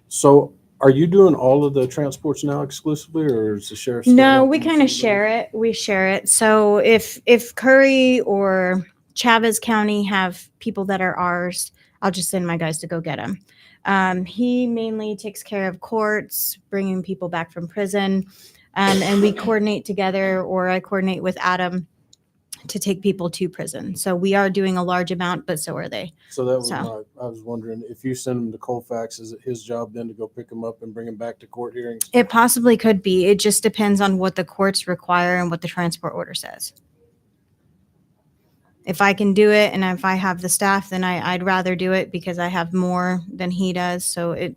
Speaker 4: So are you doing all of the transports now exclusively, or is the sheriff?
Speaker 9: No, we kind of share it. We share it. So if Curry or Chavez County have people that are ours, I'll just send my guys to go get them. He mainly takes care of courts, bringing people back from prison, and we coordinate together, or I coordinate with Adam to take people to prison. So we are doing a large amount, but so are they.
Speaker 4: So that was I was wondering, if you send him to Colfax, is it his job then to go pick him up and bring him back to court hearings?
Speaker 9: It possibly could be. It just depends on what the courts require and what the transport order says. If I can do it and if I have the staff, then I'd rather do it because I have more than he does. So it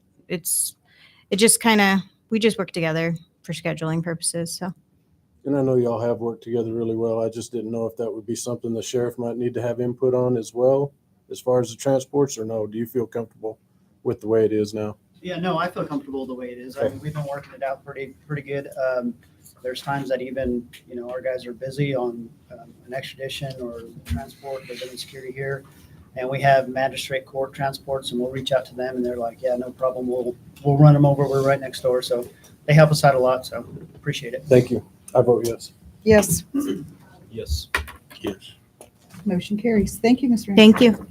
Speaker 9: just kind of, we just work together for scheduling purposes. So.
Speaker 4: And I know y'all have worked together really well. I just didn't know if that would be something the sheriff might need to have input on as well, as far as the transports, or no? Do you feel comfortable with the way it is now?
Speaker 17: Yeah, no, I feel comfortable the way it is. I mean, we've been working it out pretty good. There's times that even, our guys are busy on an extradition or transport. They're doing security here. And we have magistrate court transports, and we'll reach out to them, and they're like, yeah, no problem. We'll run them over. We're right next door. So they help us out a lot. So appreciate it.
Speaker 4: Thank you. I vote yes.
Speaker 1: Yes.
Speaker 2: Yes. Yes.
Speaker 1: Motion carries. Thank you, Mr. Ramsey.
Speaker 9: Thank you.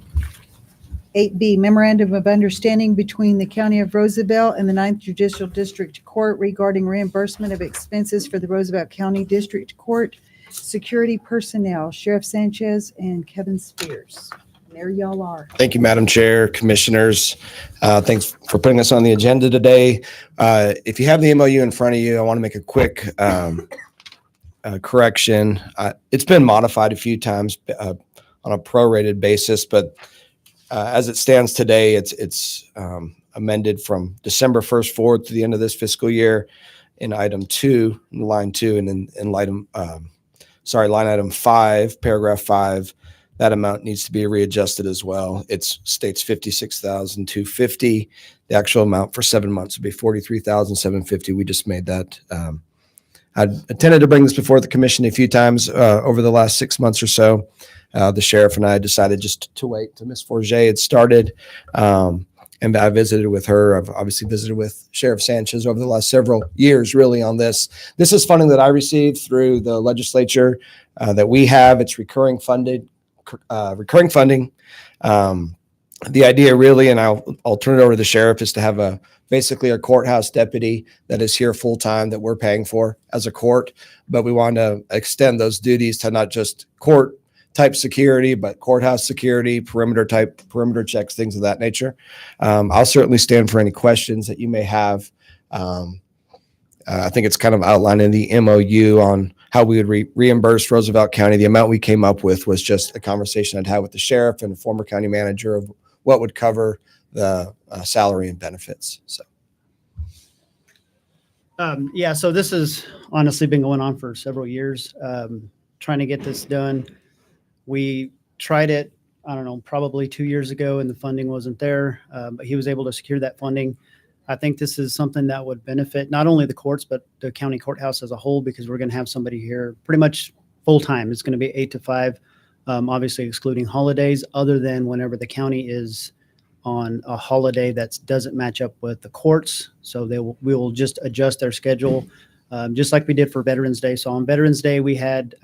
Speaker 1: 8B, Memorandum of Understanding between the County of Roosevelt and the 9th Judicial District Court regarding reimbursement of expenses for the Roosevelt County District Court security personnel, Sheriff Sanchez and Kevin Spears. And there y'all are.
Speaker 18: Thank you, Madam Chair, Commissioners. Thanks for putting us on the agenda today. If you have the MOU in front of you, I want to make a quick correction. It's been modified a few times on a prorated basis, but as it stands today, it's amended from December 1st forward to the end of this fiscal year in item 2, in line 2, and in line item 5, paragraph 5. That amount needs to be readjusted as well. It states $56,250. The actual amount for 7 months would be $43,750. We just made that. I intended to bring this before the commission a few times over the last 6 months or so. The sheriff and I decided just to wait until Ms. Forget had started. And I visited with her. I've obviously visited with Sheriff Sanchez over the last several years, really, on this. This is funding that I received through the legislature that we have. It's recurring funding. The idea really, and I'll turn it over to the sheriff, is to have basically a courthouse deputy that is here full time that we're paying for as a court, but we want to extend those duties to not just court type security, but courthouse security, perimeter checks, things of that nature. I'll certainly stand for any questions that you may have. I think it's kind of outlined in the MOU on how we would reimburse Roosevelt County. The amount we came up with was just a conversation I'd had with the sheriff and the former county manager of what would cover the salary and benefits. So.
Speaker 17: So this has honestly been going on for several years, trying to get this done. We tried it, I don't know, probably 2 years ago, and the funding wasn't there, but he was able to secure that funding. I think this is something that would benefit not only the courts, but the county courthouse as a whole, because we're going to have somebody here pretty much full time. It's going to be 8 to 5, obviously excluding holidays, other than whenever the county is on a holiday that doesn't match up with the courts. So we will just adjust their schedule, just like we did for Veterans Day. So on Veterans Day, we had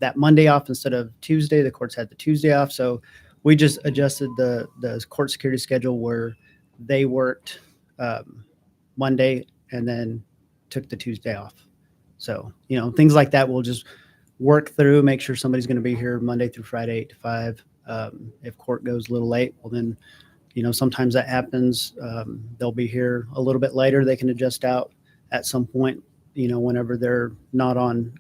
Speaker 17: that Monday off instead of Tuesday. The courts had the Tuesday off. So we just adjusted the court security schedule where they worked Monday and then took the Tuesday off. So, things like that we'll just work through, make sure somebody's going to be here Monday through Friday, 8 to 5. If court goes a little late, well then, sometimes that happens. They'll be here a little bit later. They can adjust out at some point, whenever they're not on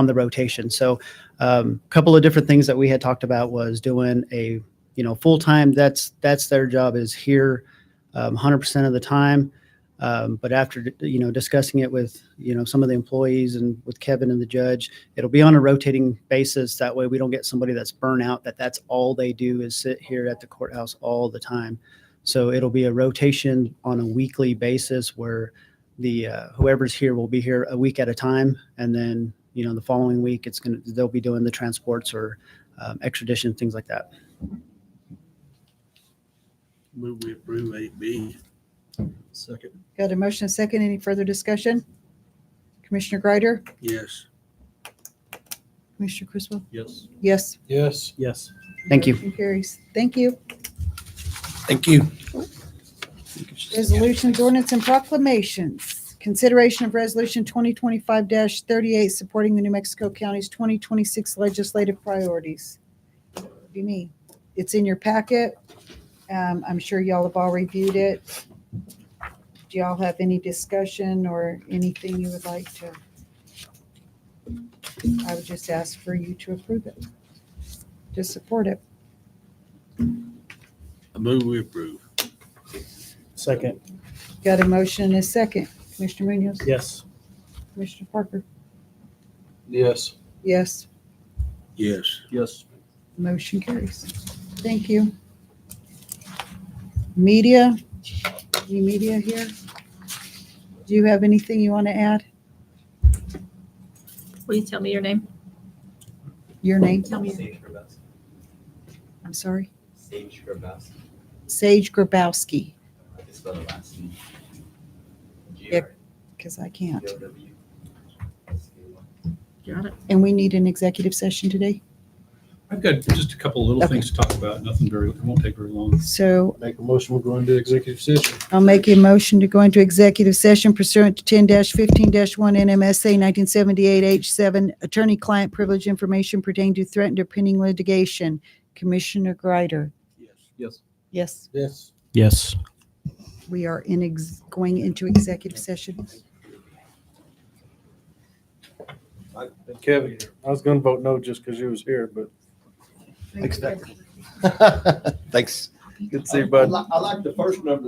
Speaker 17: the rotation. So a couple of different things that we had talked about was doing a, full-time, that's their job, is here 100% of the time. But after, discussing it with, some of the employees and with Kevin and the judge, it'll be on a rotating basis. That way we don't get somebody that's burnt out, that's all they do is sit here at the courthouse all the time. So it'll be a rotation on a weekly basis where the whoever's here will be here a week at a time. And then, the following week they'll be doing the transports or extradition, things like that.
Speaker 12: Move we approve 8B.
Speaker 3: Second.
Speaker 1: Got a motion, a second. Any further discussion? Commissioner Greider?
Speaker 12: Yes.
Speaker 1: Commissioner Criswell?
Speaker 3: Yes.
Speaker 1: Yes.
Speaker 4: Yes.
Speaker 17: Yes. Thank you.
Speaker 1: Motion carries. Thank you.
Speaker 18: Thank you.
Speaker 1: Resolutions, ordinance, and proclamations. Consideration of Resolution 2025-38 supporting the New Mexico County's 2026 legislative priorities. What do you mean? It's in your packet. I'm sure y'all have all reviewed it. Do y'all have any discussion or anything you would like to? I would just ask for you to approve it, to support it.
Speaker 12: I move we approve.
Speaker 14: Second.
Speaker 1: Got a motion and a second. Commissioner Munoz?
Speaker 14: Yes.
Speaker 1: Commissioner Parker?
Speaker 4: Yes.
Speaker 1: Yes.
Speaker 12: Yes.
Speaker 3: Yes.
Speaker 1: Motion carries. Thank you. Media? Any media here? Do you have anything you want to add?
Speaker 7: Will you tell me your name?
Speaker 1: Your name?
Speaker 7: Tell me.
Speaker 19: Sage Grabowski.
Speaker 1: I'm sorry?
Speaker 19: Sage Grabowski.
Speaker 1: Sage Grabowski.
Speaker 19: I can spell the last name.
Speaker 1: Yeah, because I can't.
Speaker 19: G-R-W-S-K-Y.
Speaker 7: Got it.
Speaker 1: And we need an executive session today?
Speaker 16: I've got just a couple of little
Speaker 1: Okay.
Speaker 16: things to talk about. Nothing very, it won't take very long.
Speaker 1: So
Speaker 4: Make a motion, we'll go into executive session.
Speaker 1: I'll make a motion to go into executive session pursuant to 10-15-1 NMSA 1978 H7, attorney-client privilege information pertaining to threatened or pending litigation. Commissioner Greider.
Speaker 16: Yes.
Speaker 1: Yes,
Speaker 4: Yes.
Speaker 14: Yes.
Speaker 1: we are going into executive session.
Speaker 4: Kevin, I was gonna vote no just because you was here, but
Speaker 18: Thanks.
Speaker 4: good to see you, bud.
Speaker 2: I like the first number.